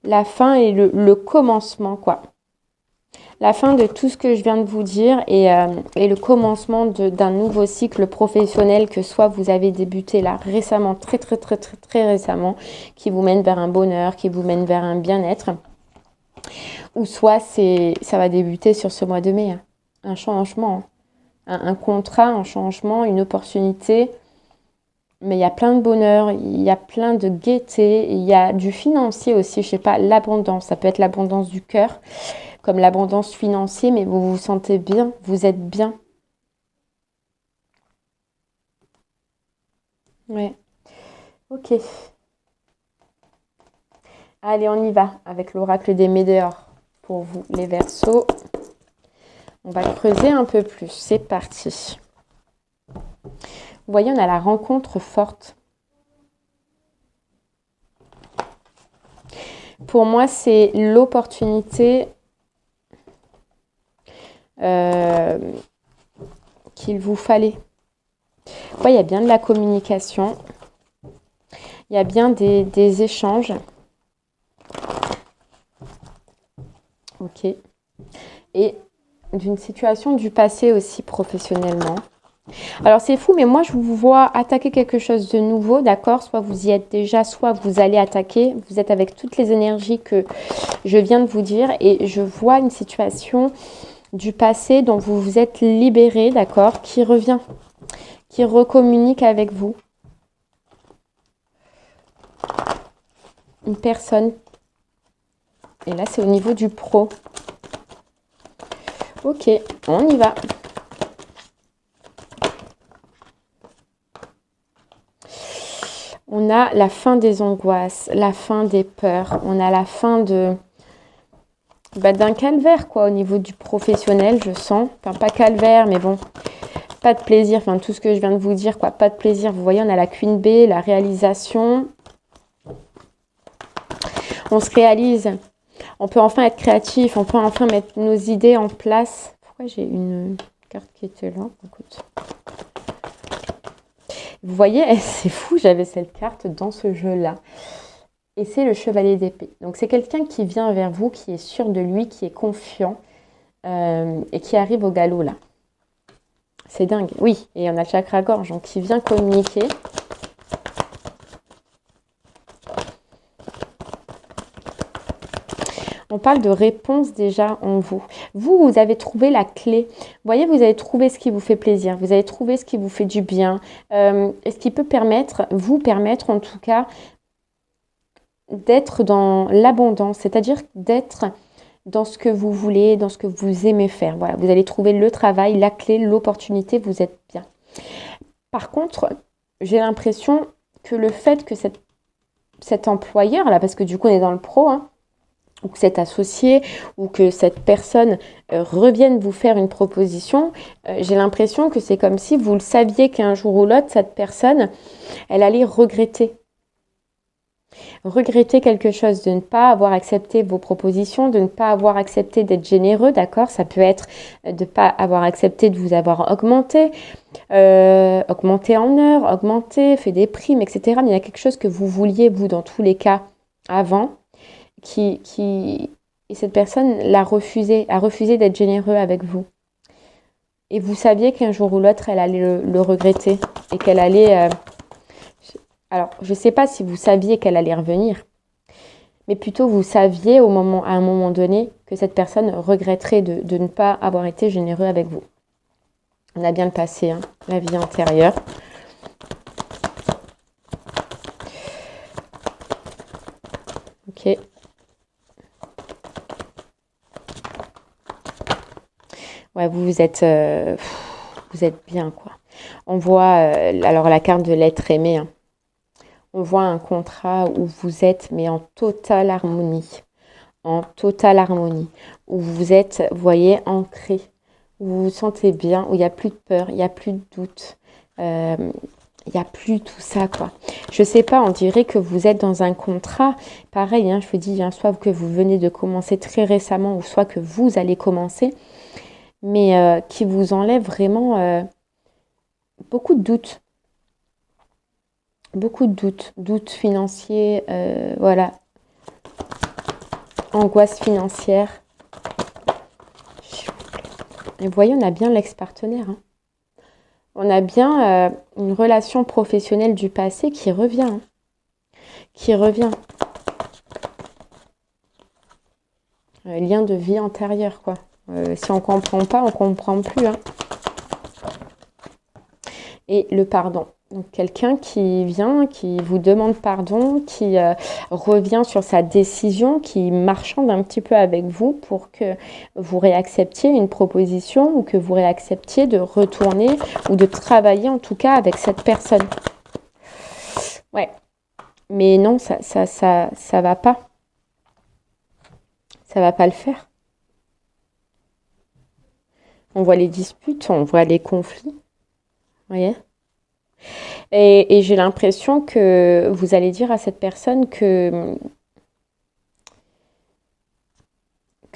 La fin et le commencement, quoi. La fin de tout ce que je viens de vous dire et le commencement d'un nouveau cycle professionnel que soit vous avez débuté là récemment, très récemment, qui vous mène vers un bonheur, qui vous mène vers un bien-être, ou soit ça va débuter sur ce mois de mai. Hein. Un changement, un contrat, un changement, une opportunité. Mais il y a plein de bonheur, il y a plein de gaieté, il y a du financier aussi, je sais pas, l'abondance. Ça peut être l'abondance du cœur, comme l'abondance financière, mais vous vous sentez bien, vous êtes bien. Ouais, ok. Allez, on y va avec l'oracle des météores pour vous, les Verseaux. On va creuser un peu plus, c'est parti. Vous voyez, on a la rencontre forte. Pour moi, c'est l'opportunité qu'il vous fallait. Ouais, il y a bien de la communication. Il y a bien des échanges. Ok. Et d'une situation du passé aussi professionnellement. Alors c'est fou, mais moi je vous vois attaquer quelque chose de nouveau, d'accord ? Soit vous y êtes déjà, soit vous allez attaquer. Vous êtes avec toutes les énergies que je viens de vous dire et je vois une situation du passé dont vous vous êtes libéré, d'accord ? Qui revient, qui recommunique avec vous. Une personne. Et là c'est au niveau du pro. Ok, on y va. On a la fin des angoisses, la fin des peurs. On a la fin d'un calvaire, quoi, au niveau du professionnel, je sens. Enfin, pas calvaire, mais bon, pas de plaisir. Enfin, tout ce que je viens de vous dire, quoi, pas de plaisir. Vous voyez, on a la Queen B, la réalisation. On se réalise. On peut enfin être créatif. On peut enfin mettre nos idées en place. Pourquoi j'ai une carte qui était là ? Écoute. Vous voyez, c'est fou, j'avais cette carte dans ce jeu-là. Et c'est le chevalier d'épée. Donc c'est quelqu'un qui vient vers vous, qui est sûr de lui, qui est confiant et qui arrive au galop là. C'est dingue. Oui, et on a le chakra-gorge, donc qui vient communiquer. On parle de réponse déjà en vous. Vous avez trouvé la clé. Vous voyez, vous avez trouvé ce qui vous fait plaisir. Vous avez trouvé ce qui vous fait du bien. Et ce qui peut vous permettre en tout cas, d'être dans l'abondance. C'est-à-dire d'être dans ce que vous voulez, dans ce que vous aimez faire. Voilà, vous allez trouver le travail, la clé, l'opportunité, vous êtes bien. Par contre, j'ai l'impression que le fait que cet employeur, là, parce que du coup on est dans le pro, hein, ou que cet associé, ou que cette personne revienne vous faire une proposition, j'ai l'impression que c'est comme si vous le saviez qu'un jour ou l'autre, cette personne, elle allait regretter. regretter quelque chose, de ne pas avoir accepté vos propositions, de ne pas avoir accepté d'être généreux, d'accord? Ça peut être de ne pas avoir accepté de vous avoir augmenté, augmenté en heures, augmenté, fait des primes, etc. Mais il y a quelque chose que vous vouliez, vous, dans tous les cas, avant, et cette personne a refusé d'être généreux avec vous. Et vous saviez qu'un jour ou l'autre, elle allait le regretter et qu'elle allait... alors, je ne sais pas si vous saviez qu'elle allait revenir, mais plutôt vous saviez à un moment donné que cette personne regretterait de ne pas avoir été généreux avec vous. On a bien le passé, hein, la vie antérieure. Ok. Ouais, vous êtes bien, quoi. On voit, alors la carte de l'être aimé, hein. On voit un contrat où vous êtes, mais en totale harmonie. En totale harmonie. Où vous êtes, vous voyez, ancré. Où vous vous sentez bien, où il n'y a plus de peur, il n'y a plus de doute. Il n'y a plus tout ça, quoi. Je sais pas, on dirait que vous êtes dans un contrat. Pareil, hein, je vous dis, hein, soit que vous venez de commencer très récemment, ou soit que vous allez commencer, mais qui vous enlève vraiment beaucoup de doutes. Beaucoup de doutes. Doutes financiers, voilà. Angoisse financière. Et vous voyez, on a bien l'ex-partenaire, hein. On a bien une relation professionnelle du passé qui revient, hein. Qui revient. Lien de vie antérieure, quoi. Si on ne comprend pas, on ne comprend plus, hein. Et le pardon. Donc quelqu'un qui vient, qui vous demande pardon, qui revient sur sa décision, qui marchande un petit peu avec vous pour que vous réacceptiez une proposition ou que vous réacceptiez de retourner ou de travailler en tout cas avec cette personne. Ouais. Mais non, ça va pas. Ça va pas le faire. On voit les disputes, on voit les conflits. Vous voyez ? Et j'ai l'impression que vous allez dire à cette personne que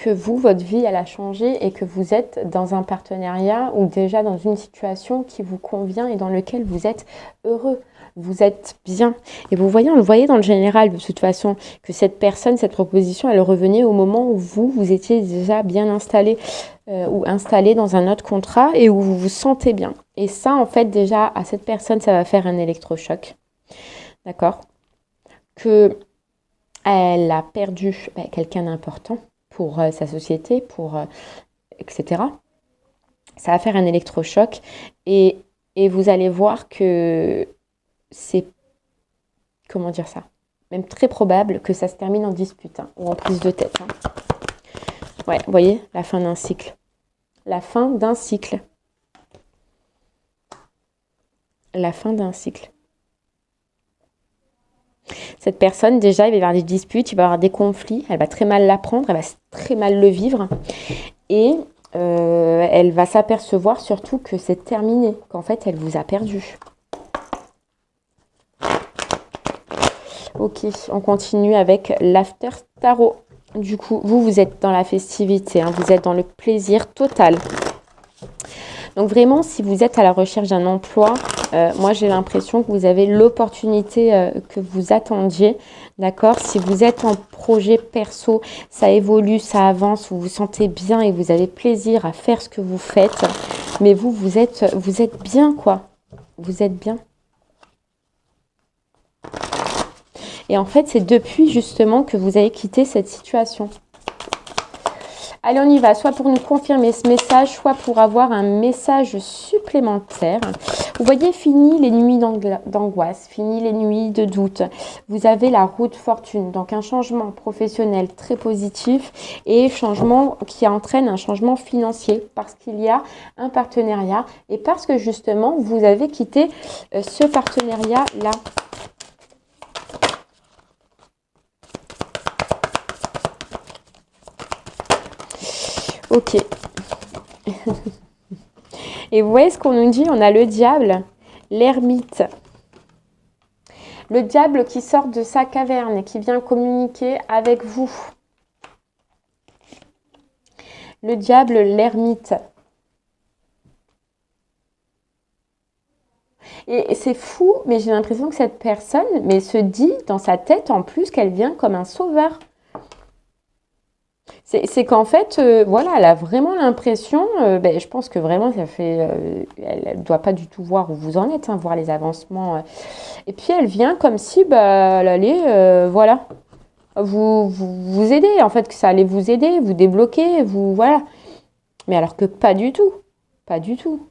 vous, votre vie, elle a changé et que vous êtes dans un partenariat ou déjà dans une situation qui vous convient et dans lequel vous êtes heureux, vous êtes bien. Et vous voyez, on le voyait dans le général de toute façon, que cette personne, cette proposition, elle revenait au moment où vous étiez déjà bien installé ou installé dans un autre contrat et où vous vous sentez bien. Et ça, en fait, déjà, à cette personne, ça va faire un électrochoc. D'accord ? Que elle a perdu quelqu'un d'important pour sa société, etc. Ça va faire un électrochoc et vous allez voir que c'est, comment dire ça, même très probable que ça se termine en dispute, hein, ou en prise de tête, hein. Ouais, vous voyez, la fin d'un cycle. La fin d'un cycle. La fin d'un cycle. Cette personne, déjà, il va y avoir des disputes, il va y avoir des conflits, elle va très mal l'apprendre, elle va très mal le vivre. Et elle va s'apercevoir surtout que c'est terminé, qu'en fait, elle vous a perdu. Ok, on continue avec l'after tarot. Du coup, vous êtes dans la festivité, hein, vous êtes dans le plaisir total. Donc vraiment, si vous êtes à la recherche d'un emploi, moi j'ai l'impression que vous avez l'opportunité que vous attendiez, d'accord? Si vous êtes en projet perso, ça évolue, ça avance, vous vous sentez bien et vous avez plaisir à faire ce que vous faites, mais vous êtes bien, quoi. Vous êtes bien. Et en fait, c'est depuis justement que vous avez quitté cette situation. Allez, on y va, soit pour nous confirmer ce message, soit pour avoir un message supplémentaire. Vous voyez, fini les nuits d'angoisse, fini les nuits de doute. Vous avez la roue de fortune, donc un changement professionnel très positif et changement qui entraîne un changement financier parce qu'il y a un partenariat et parce que justement, vous avez quitté ce partenariat-là. Ok. Et vous voyez ce qu'on nous dit? On a le diable, l'ermite. Le diable qui sort de sa caverne et qui vient communiquer avec vous. Le diable, l'ermite. Et c'est fou, mais j'ai l'impression que cette personne se dit dans sa tête en plus qu'elle vient comme un sauveur. C'est qu'en fait, voilà, elle a vraiment l'impression, je pense que vraiment ça fait, elle ne doit pas du tout voir où vous en êtes, hein, voir les avancements. Et puis elle vient comme si, elle allait, voilà, vous aider, en fait, que ça allait vous aider, vous débloquer, vous, voilà. Mais alors que pas du tout, pas du tout,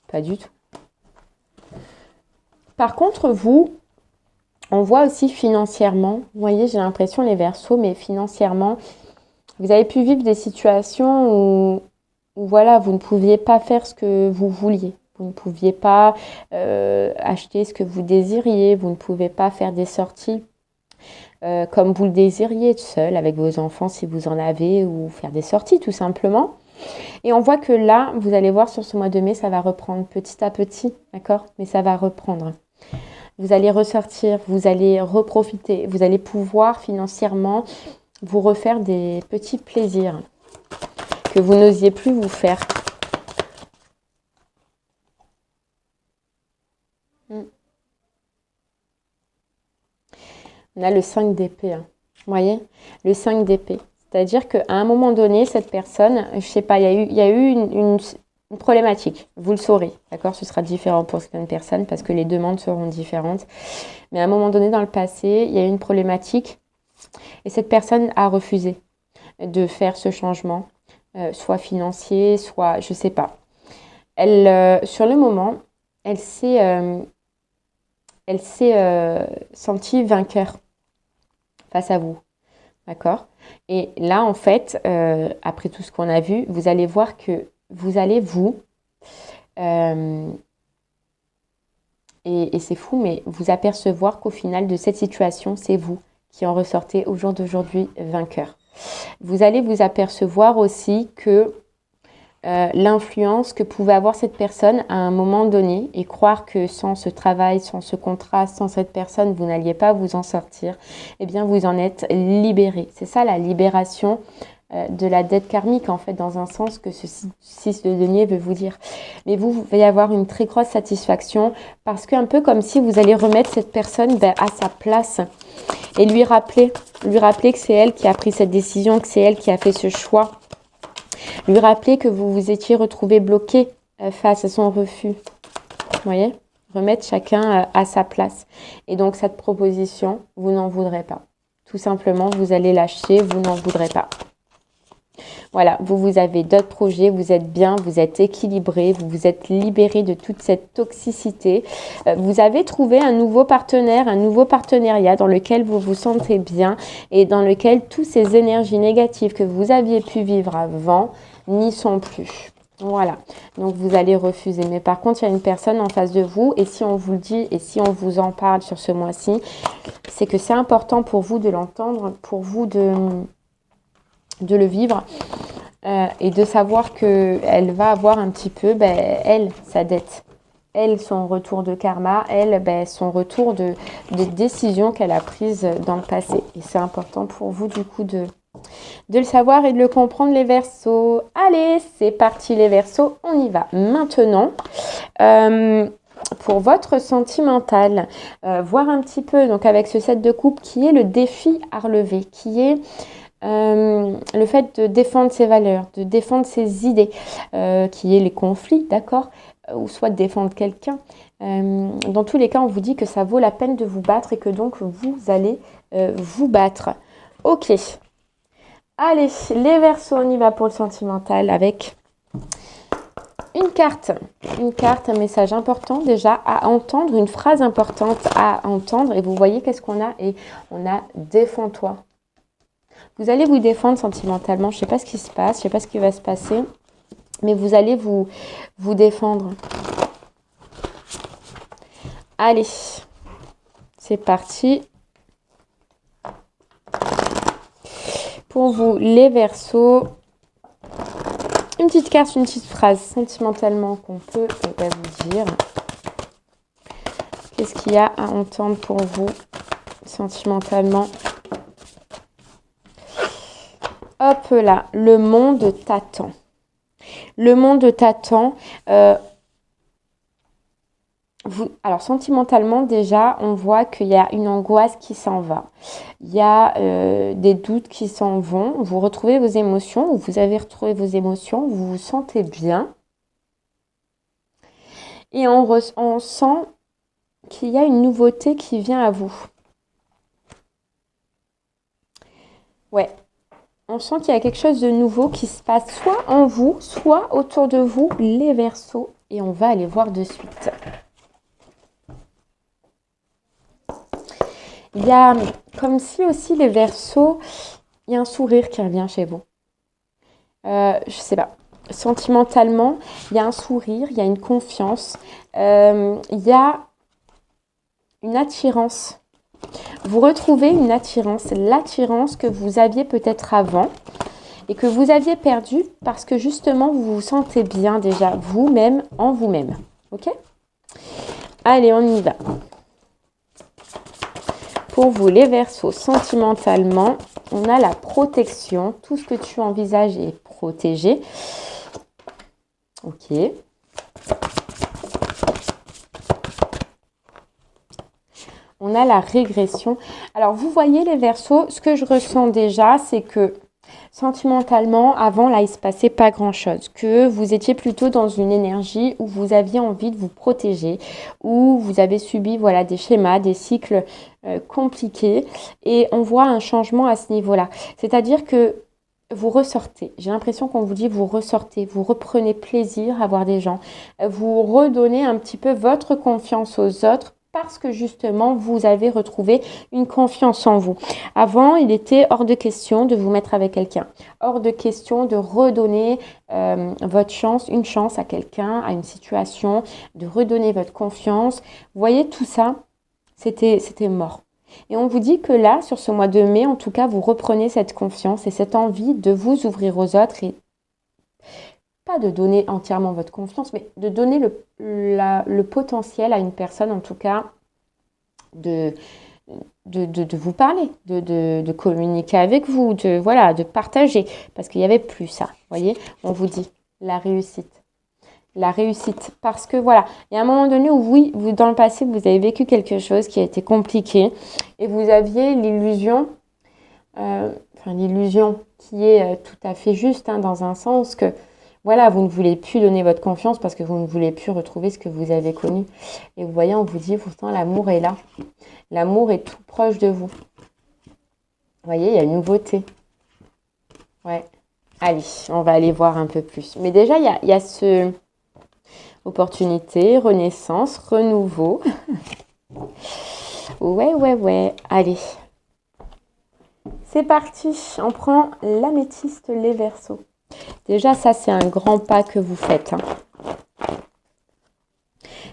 pas du tout. Par contre, vous, on voit aussi financièrement, vous voyez, j'ai l'impression les Verseaux, mais financièrement, vous avez pu vivre des situations où voilà, vous ne pouviez pas faire ce que vous vouliez. Vous ne pouviez pas acheter ce que vous désiriez. Vous ne pouvez pas faire des sorties comme vous le désiriez, seul, avec vos enfants si vous en avez, ou faire des sorties tout simplement. Et on voit que là, vous allez voir sur ce mois de mai, ça va reprendre petit à petit, d'accord? Mais ça va reprendre. Vous allez ressortir, vous allez reprofiter, vous allez pouvoir financièrement vous refaire des petits plaisirs que vous n'osiez plus vous faire. On a le 5 d'épée, hein. Vous voyez? Le 5 d'épée. C'est-à-dire qu'à un moment donné, cette personne, je sais pas, il y a eu une problématique. Vous le saurez, d'accord? Ce sera différent pour certaines personnes parce que les demandes seront différentes. Mais à un moment donné, dans le passé, il y a eu une problématique et cette personne a refusé de faire ce changement, soit financier, soit, je sais pas. Elle, sur le moment, elle s'est sentie vainqueur face à vous. D'accord? Et là, en fait, après tout ce qu'on a vu, vous allez voir que vous allez et c'est fou, mais vous apercevoir qu'au final de cette situation, c'est vous qui en ressortez au jour d'aujourd'hui vainqueur. Vous allez vous apercevoir aussi que l'influence que pouvait avoir cette personne à un moment donné et croire que sans ce travail, sans ce contrat, sans cette personne, vous n'alliez pas vous en sortir, eh bien vous en êtes libéré. C'est ça la libération de la dette karmique en fait, dans un sens que ce 6 de denier veut vous dire. Mais vous allez avoir une très grosse satisfaction parce qu'un peu comme si vous allez remettre cette personne à sa place et lui rappeler que c'est elle qui a pris cette décision, que c'est elle qui a fait ce choix. Lui rappeler que vous vous étiez retrouvé bloqué face à son refus. Vous voyez? Remettre chacun à sa place. Et donc, cette proposition, vous n'en voudrez pas. Tout simplement, vous allez lâcher, vous n'en voudrez pas. Voilà, vous avez d'autres projets, vous êtes bien, vous êtes équilibré, vous vous êtes libéré de toute cette toxicité. Vous avez trouvé un nouveau partenaire, un nouveau partenariat dans lequel vous vous sentez bien et dans lequel toutes ces énergies négatives que vous aviez pu vivre avant n'y sont plus. Voilà, donc vous allez refuser. Mais par contre, il y a une personne en face de vous et si on vous le dit et si on vous en parle sur ce mois-ci, c'est que c'est important pour vous de l'entendre, pour vous de le vivre et de savoir qu'elle va avoir un petit peu, elle, sa dette. Elle, son retour de karma, elle, son retour de décisions qu'elle a prises dans le passé. Et c'est important pour vous, du coup, de le savoir et de le comprendre, les Verseaux. Allez, c'est parti, les Verseaux, on y va. Maintenant, pour votre sentimental, voir un petit peu, donc avec ce 7 de coupe, qui est le défi à relever, qui est le fait de défendre ses valeurs, de défendre ses idées, qui est les conflits, d'accord, ou soit de défendre quelqu'un. Dans tous les cas, on vous dit que ça vaut la peine de vous battre et que donc vous allez vous battre. Ok. Allez, les Verseaux, on y va pour le sentimental avec une carte, un message important déjà à entendre, une phrase importante à entendre. Et vous voyez qu'est-ce qu'on a? Et on a défends-toi. Vous allez vous défendre sentimentalement. Je ne sais pas ce qui se passe, je ne sais pas ce qui va se passer, mais vous allez vous défendre. Allez, c'est parti. Pour vous, les Verseaux, Une petite carte, une petite phrase sentimentalement qu'on peut vous dire. Qu'est-ce qu'il y a à entendre pour vous sentimentalement? Hop là, le monde t'attend. Le monde t'attend. Alors, sentimentalement, déjà, on voit qu'il y a une angoisse qui s'en va. Il y a des doutes qui s'en vont. Vous retrouvez vos émotions, ou vous avez retrouvé vos émotions, vous vous sentez bien. Et on sent qu'il y a une nouveauté qui vient à vous. Ouais. On sent qu'il y a quelque chose de nouveau qui se passe soit en vous, soit autour de vous, les Verseaux. Et on va aller voir de suite. Il y a comme si aussi les Verseaux, il y a un sourire qui revient chez vous. Je sais pas. Sentimentalement, il y a un sourire, il y a une confiance, il y a une attirance. Vous retrouvez une attirance, l'attirance que vous aviez peut-être avant et que vous aviez perdue parce que justement vous vous sentez bien déjà vous-même en vous-même. Ok? Allez, on y va. Pour vous, les Verseaux, sentimentalement, on a la protection. Tout ce que tu envisages est protégé. Ok. On a la régression. Alors, vous voyez les Verseaux, ce que je ressens déjà, c'est que sentimentalement, avant, là, il ne se passait pas grand-chose. Que vous étiez plutôt dans une énergie où vous aviez envie de vous protéger, où vous avez subi, voilà, des schémas, des cycles compliqués. Et on voit un changement à ce niveau-là. C'est-à-dire que vous ressortez. J'ai l'impression qu'on vous dit vous ressortez, vous reprenez plaisir à voir des gens. Vous redonnez un petit peu votre confiance aux autres parce que justement, vous avez retrouvé une confiance en vous. Avant, il était hors de question de vous mettre avec quelqu'un. Hors de question de redonner votre chance, une chance à quelqu'un, à une situation, de redonner votre confiance. Vous voyez, tout ça, c'était mort. Et on vous dit que là, sur ce mois de mai, en tout cas, vous reprenez cette confiance et cette envie de vous ouvrir aux autres et pas de donner entièrement votre confiance, mais de donner le potentiel à une personne, en tout cas, de vous parler, de communiquer avec vous, de partager, parce qu'il n'y avait plus ça. Vous voyez, on vous dit la réussite. La réussite, parce que voilà, il y a un moment donné où oui, vous, dans le passé, vous avez vécu quelque chose qui a été compliqué et vous aviez l'illusion, l'illusion qui est tout à fait juste, hein, dans un sens que voilà, vous ne voulez plus donner votre confiance parce que vous ne voulez plus retrouver ce que vous avez connu. Et vous voyez, on vous dit pourtant l'amour est là. L'amour est tout proche de vous. Vous voyez, il y a une nouveauté. Ouais. Allez, on va aller voir un peu plus. Mais déjà, il y a ce opportunité, renaissance, renouveau. Ouais. Allez. C'est parti. On prend l'améthyste, les Verseaux. Déjà, ça, c'est un grand pas que vous faites. Hein.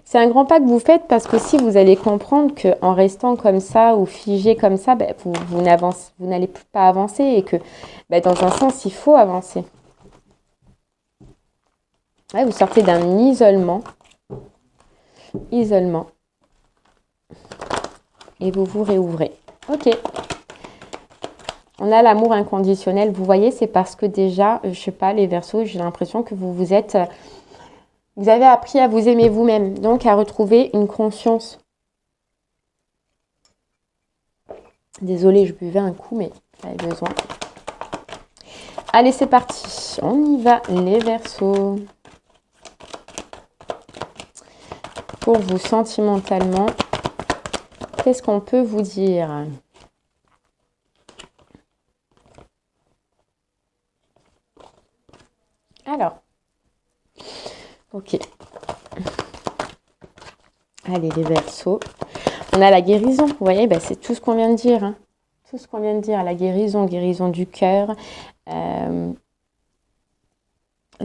C'est un grand pas que vous faites parce que si vous allez comprendre qu'en restant comme ça ou figé comme ça, vous n'allez pas avancer et que dans un sens, il faut avancer. Ouais, vous sortez d'un isolement. Et vous vous réouvrez. Ok. On a l'amour inconditionnel. Vous voyez, c'est parce que déjà, je sais pas, les Verseaux, j'ai l'impression que vous avez appris à vous aimer vous-même. Donc, à retrouver une conscience. Désolée, je buvais un coup, mais j'avais besoin. Allez, c'est parti. On y va, les Verseaux. Pour vous, sentimentalement, qu'est-ce qu'on peut vous dire ? Alors, ok. Allez, les Verseaux. On a la guérison, vous voyez, c'est tout ce qu'on vient de dire. Hein. Tout ce qu'on vient de dire, la guérison du cœur, le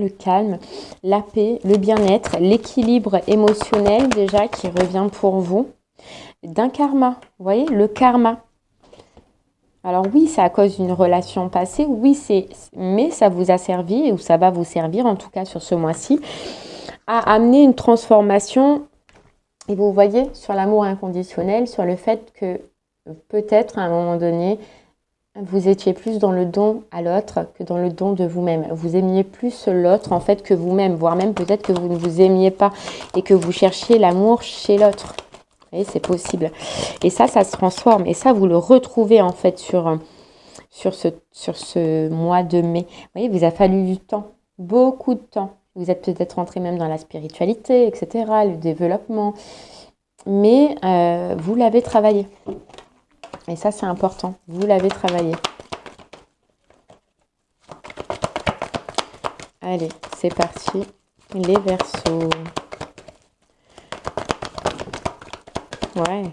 calme, la paix, le bien-être, l'équilibre émotionnel déjà qui revient pour vous. D'un karma, vous voyez, le karma. Alors oui, c'est à cause d'une relation passée, oui, mais ça vous a servi, ou ça va vous servir, en tout cas sur ce mois-ci, à amener une transformation. Et vous voyez, sur l'amour inconditionnel, sur le fait que peut-être à un moment donné, vous étiez plus dans le don à l'autre que dans le don de vous-même. Vous aimiez plus l'autre en fait que vous-même, voire même peut-être que vous ne vous aimiez pas et que vous cherchiez l'amour chez l'autre. Vous voyez, c'est possible. Et ça se transforme. Et ça, vous le retrouvez en fait sur ce mois de mai. Vous voyez, il vous a fallu du temps, beaucoup de temps. Vous êtes peut-être rentré même dans la spiritualité, etc., le développement. Mais vous l'avez travaillé. Et ça, c'est important. Vous l'avez travaillé. Allez, c'est parti. Les Verseaux. Ouais.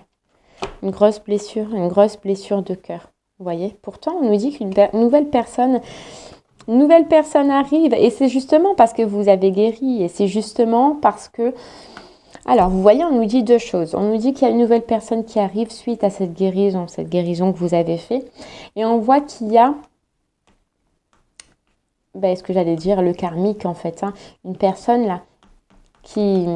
Une grosse blessure de cœur. Vous voyez? Pourtant, on nous dit qu'une nouvelle personne arrive. Et c'est justement parce que vous avez guéri. Et c'est justement parce que... Alors, vous voyez, on nous dit deux choses. On nous dit qu'il y a une nouvelle personne qui arrive suite à cette guérison que vous avez fait. Et on voit qu'il y a... ce que j'allais dire, le karmique en fait. Une personne là qui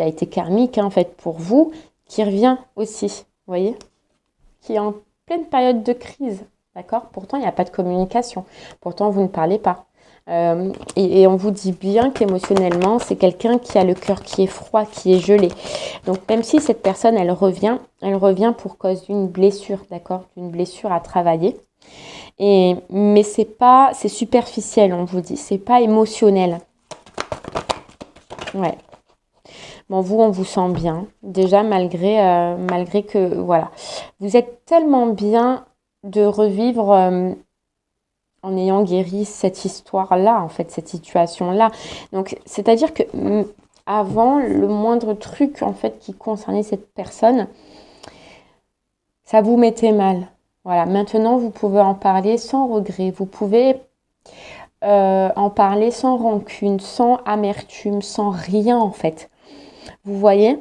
a été karmique en fait pour vous, qui revient aussi, vous voyez, qui est en pleine période de crise, d'accord? Pourtant, il n'y a pas de communication. Pourtant, vous ne parlez pas. Et on vous dit bien qu'émotionnellement, c'est quelqu'un qui a le cœur qui est froid, qui est gelé. Donc, même si cette personne, elle revient pour cause d'une blessure, d'accord? D'une blessure à travailler. Mais c'est superficiel, on vous dit. C'est pas émotionnel. Ouais. Bon, vous, on vous sent bien. Déjà, malgré que, voilà. Vous êtes tellement bien de revivre en ayant guéri cette histoire-là, en fait, cette situation-là. Donc, c'est-à-dire que avant, le moindre truc, en fait, qui concernait cette personne, ça vous mettait mal. Voilà. Maintenant, vous pouvez en parler sans regret. Vous pouvez en parler sans rancune, sans amertume, sans rien, en fait. Vous voyez?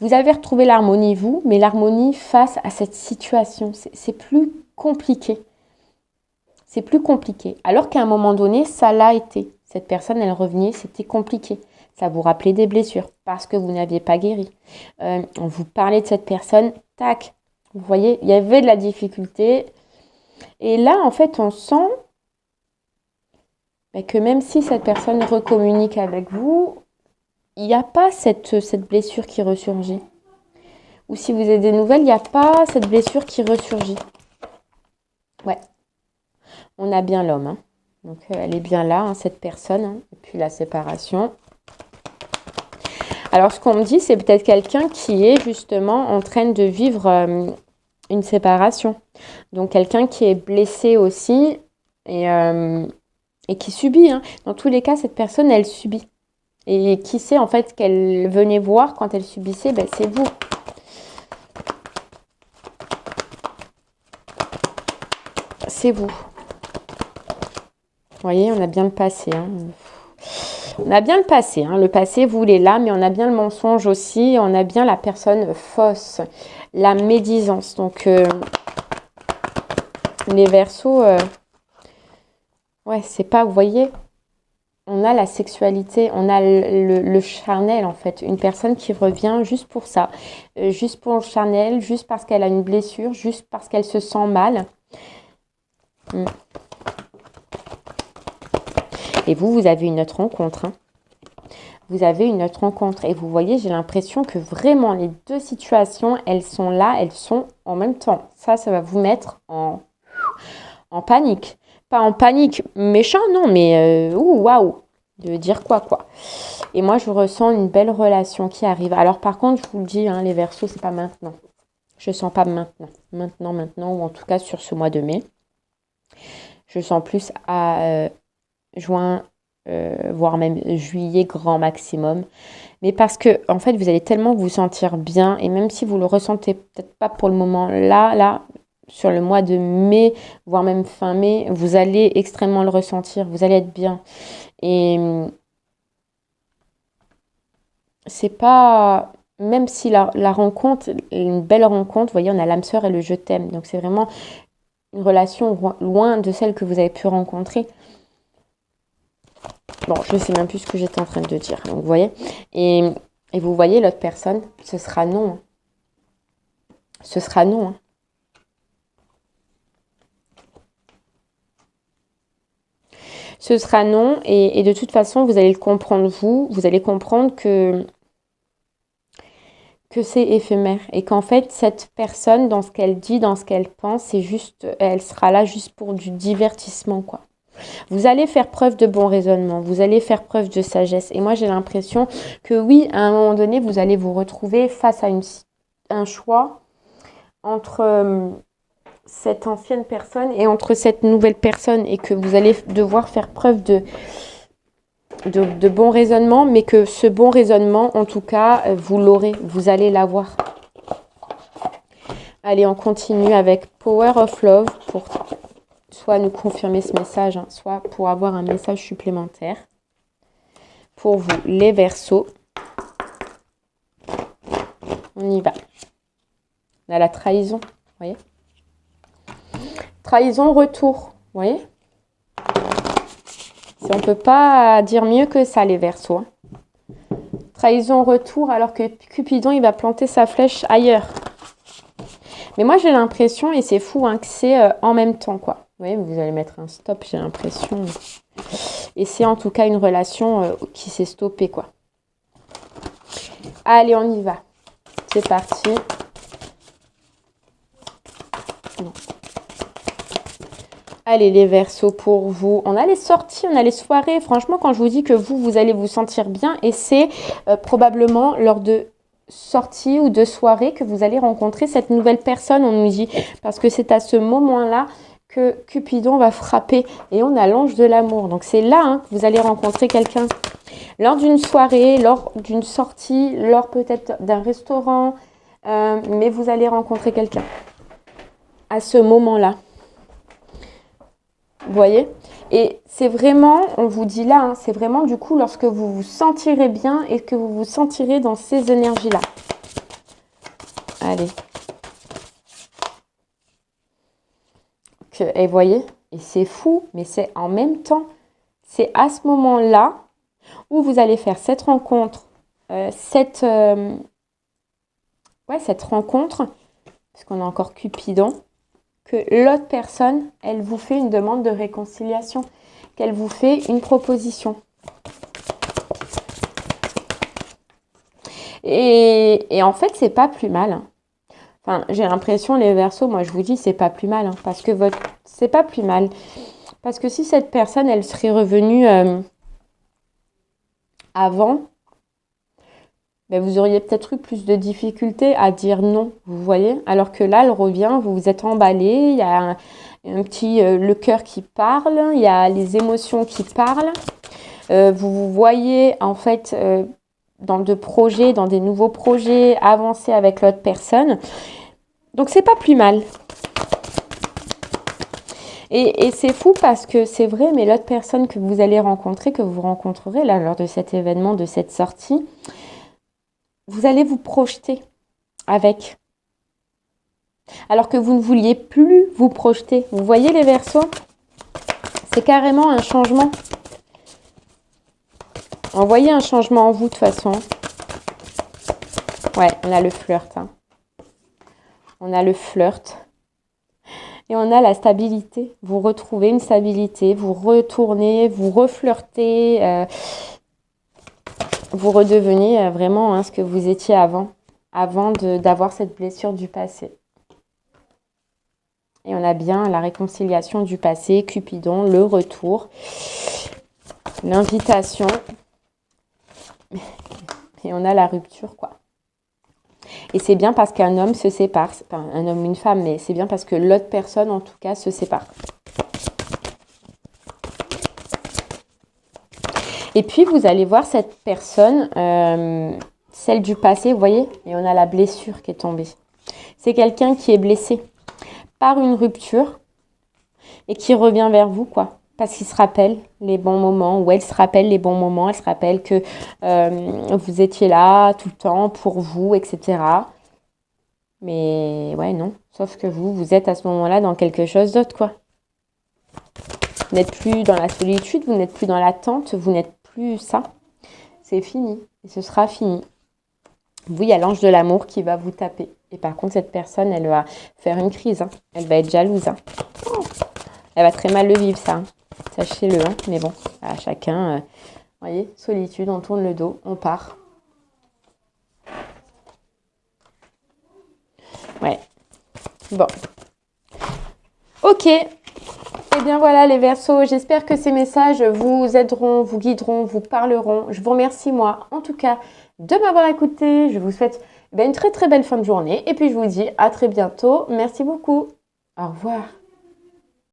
Vous avez retrouvé l'harmonie, vous, mais l'harmonie face à cette situation, c'est plus compliqué. C'est plus compliqué. Alors qu'à un moment donné, ça l'a été. Cette personne, elle revenait, c'était compliqué. Ça vous rappelait des blessures parce que vous n'aviez pas guéri. On vous parlait de cette personne, tac. Vous voyez, il y avait de la difficulté. Et là, en fait, on sent que même si cette personne recommunique avec vous, il n'y a pas cette blessure qui ressurgit. Ou si vous avez des nouvelles, il n'y a pas cette blessure qui ressurgit. Ouais. On a bien l'homme. Donc, elle est bien là, cette personne. Et puis, la séparation. Alors, ce qu'on me dit, c'est peut-être quelqu'un qui est justement en train de vivre une séparation. Donc, quelqu'un qui est blessé aussi et qui subit. Dans tous les cas, cette personne, elle subit. Et qui sait, en fait, qu'elle venait voir quand elle subissait, c'est vous. C'est vous. Vous voyez, on a bien le passé. On a bien le passé. Le passé, vous, il est là, mais on a bien le mensonge aussi. On a bien la personne fausse, la médisance. Donc, les Verseaux, c'est pas, vous voyez, on a la sexualité, on a le charnel, en fait. Une personne qui revient juste pour ça. Juste pour le charnel, juste parce qu'elle a une blessure, juste parce qu'elle se sent mal. Et vous avez une autre rencontre. Vous avez une autre rencontre. Et vous voyez, j'ai l'impression que vraiment, les deux situations, elles sont là, elles sont en même temps. Ça va vous mettre en panique. Pas en panique méchant, non, mais waouh, de dire quoi. Et moi, je ressens une belle relation qui arrive. Alors, par contre, je vous le dis, les Verseaux, c'est pas maintenant. Je sens pas maintenant. Maintenant, ou en tout cas sur ce mois de mai. Je sens plus à juin, voire même juillet grand maximum. Mais parce que, en fait, vous allez tellement vous sentir bien, et même si vous le ressentez peut-être pas pour le moment, là, sur le mois de mai, voire même fin mai, vous allez extrêmement le ressentir, vous allez être bien. Et c'est pas même si la rencontre est une belle rencontre, vous voyez, on a l'âme sœur et le je t'aime. Donc c'est vraiment une relation loin de celle que vous avez pu rencontrer. Bon, je ne sais même plus ce que j'étais en train de dire. Donc vous voyez. Et vous voyez, l'autre personne, ce sera non. Ce sera non. Ce sera non. Et de toute façon, vous allez le comprendre, vous allez comprendre que c'est éphémère et qu'en fait cette personne dans ce qu'elle dit, dans ce qu'elle pense, c'est juste, elle sera là juste pour du divertissement quoi. Vous allez faire preuve de bon raisonnement, vous allez faire preuve de sagesse et moi j'ai l'impression que oui, à un moment donné, vous allez vous retrouver face à un choix entre cette ancienne personne et entre cette nouvelle personne et que vous allez devoir faire preuve de bon raisonnement, mais que ce bon raisonnement, en tout cas, vous l'aurez, vous allez l'avoir. Allez, on continue avec Power of Love pour soit nous confirmer ce message, soit pour avoir un message supplémentaire. Pour vous, les Verseaux. On y va. On a la trahison, vous voyez. Trahison, retour, vous voyez. On ne peut pas dire mieux que ça, les Verseaux. Trahison, retour, alors que Cupidon, il va planter sa flèche ailleurs. Mais moi, j'ai l'impression, et c'est fou, que c'est en même temps, quoi. Vous voyez, vous allez mettre un stop, j'ai l'impression. Et c'est en tout cas une relation qui s'est stoppée, quoi. Allez, on y va. C'est parti. Non. Allez, les Verseaux, pour vous. On a les sorties, on a les soirées. Franchement, quand je vous dis que vous allez vous sentir bien, et c'est probablement lors de sorties ou de soirées que vous allez rencontrer cette nouvelle personne, on nous dit. Parce que c'est à ce moment-là que Cupidon va frapper. Et on a l'ange de l'amour. Donc, c'est là que vous allez rencontrer quelqu'un. Lors d'une soirée, lors d'une sortie, lors peut-être d'un restaurant. Mais vous allez rencontrer quelqu'un. À ce moment-là. Vous voyez? Et c'est vraiment, on vous dit là, c'est vraiment du coup lorsque vous vous sentirez bien et que vous vous sentirez dans ces énergies-là. Allez. Et vous voyez? Et c'est fou, mais c'est en même temps. C'est à ce moment-là où vous allez faire cette rencontre, cette rencontre, parce qu'on a encore Cupidon, que l'autre personne, elle vous fait une demande de réconciliation, qu'elle vous fait une proposition. Et en fait, c'est pas plus mal. Enfin, j'ai l'impression, les Verseaux, moi je vous dis, c'est pas plus mal, parce que c'est pas plus mal. Parce que si cette personne, elle serait revenue avant, vous auriez peut-être eu plus de difficultés à dire non, vous voyez. Alors que là, elle revient, vous vous êtes emballé, il y a un petit le cœur qui parle, il y a les émotions qui parlent. Vous vous voyez en fait dans des nouveaux projets, avancer avec l'autre personne. Donc c'est pas plus mal. Et c'est fou parce que c'est vrai, mais l'autre personne que vous allez rencontrer, que vous rencontrerez là lors de cet événement, de cette sortie, vous allez vous projeter avec. Alors que vous ne vouliez plus vous projeter. Vous voyez les Verseaux? C'est carrément un changement. On voyait un changement en vous de toute façon. Ouais, on a le flirt. On a le flirt. Et on a la stabilité. Vous retrouvez une stabilité. Vous retournez, vous reflirtez. Vous redevenez vraiment ce que vous étiez avant d'avoir cette blessure du passé. Et on a bien la réconciliation du passé, Cupidon, le retour, l'invitation. Et on a la rupture, quoi. Et c'est bien parce qu'un homme se sépare. Enfin, un homme ou une femme, mais c'est bien parce que l'autre personne, en tout cas, se sépare. Et puis, vous allez voir cette personne, celle du passé, vous voyez, et on a la blessure qui est tombée. C'est quelqu'un qui est blessé par une rupture et qui revient vers vous, quoi. parce qu'il se rappelle les bons moments, ou elle se rappelle les bons moments, elle se rappelle que vous étiez là tout le temps pour vous, etc. Mais ouais, non. Sauf que vous êtes à ce moment-là dans quelque chose d'autre, quoi. Vous n'êtes plus dans la solitude, vous n'êtes plus dans l'attente, vous n'êtes plus ça. C'est fini. Et ce sera fini. Vous, il y a l'ange de l'amour qui va vous taper. Et par contre, cette personne, elle va faire une crise. Hein. Elle va être jalouse. Hein. Elle va très mal le vivre, ça. Hein. Sachez-le. Hein. Mais bon, à chacun, vous voyez, solitude, on tourne le dos, on part. Ouais. Bon. Ok. Eh bien voilà les Verseaux, j'espère que ces messages vous aideront, vous guideront, vous parleront. Je vous remercie moi en tout cas de m'avoir écouté. Je vous souhaite une très très belle fin de journée et puis je vous dis à très bientôt. Merci beaucoup. Au revoir.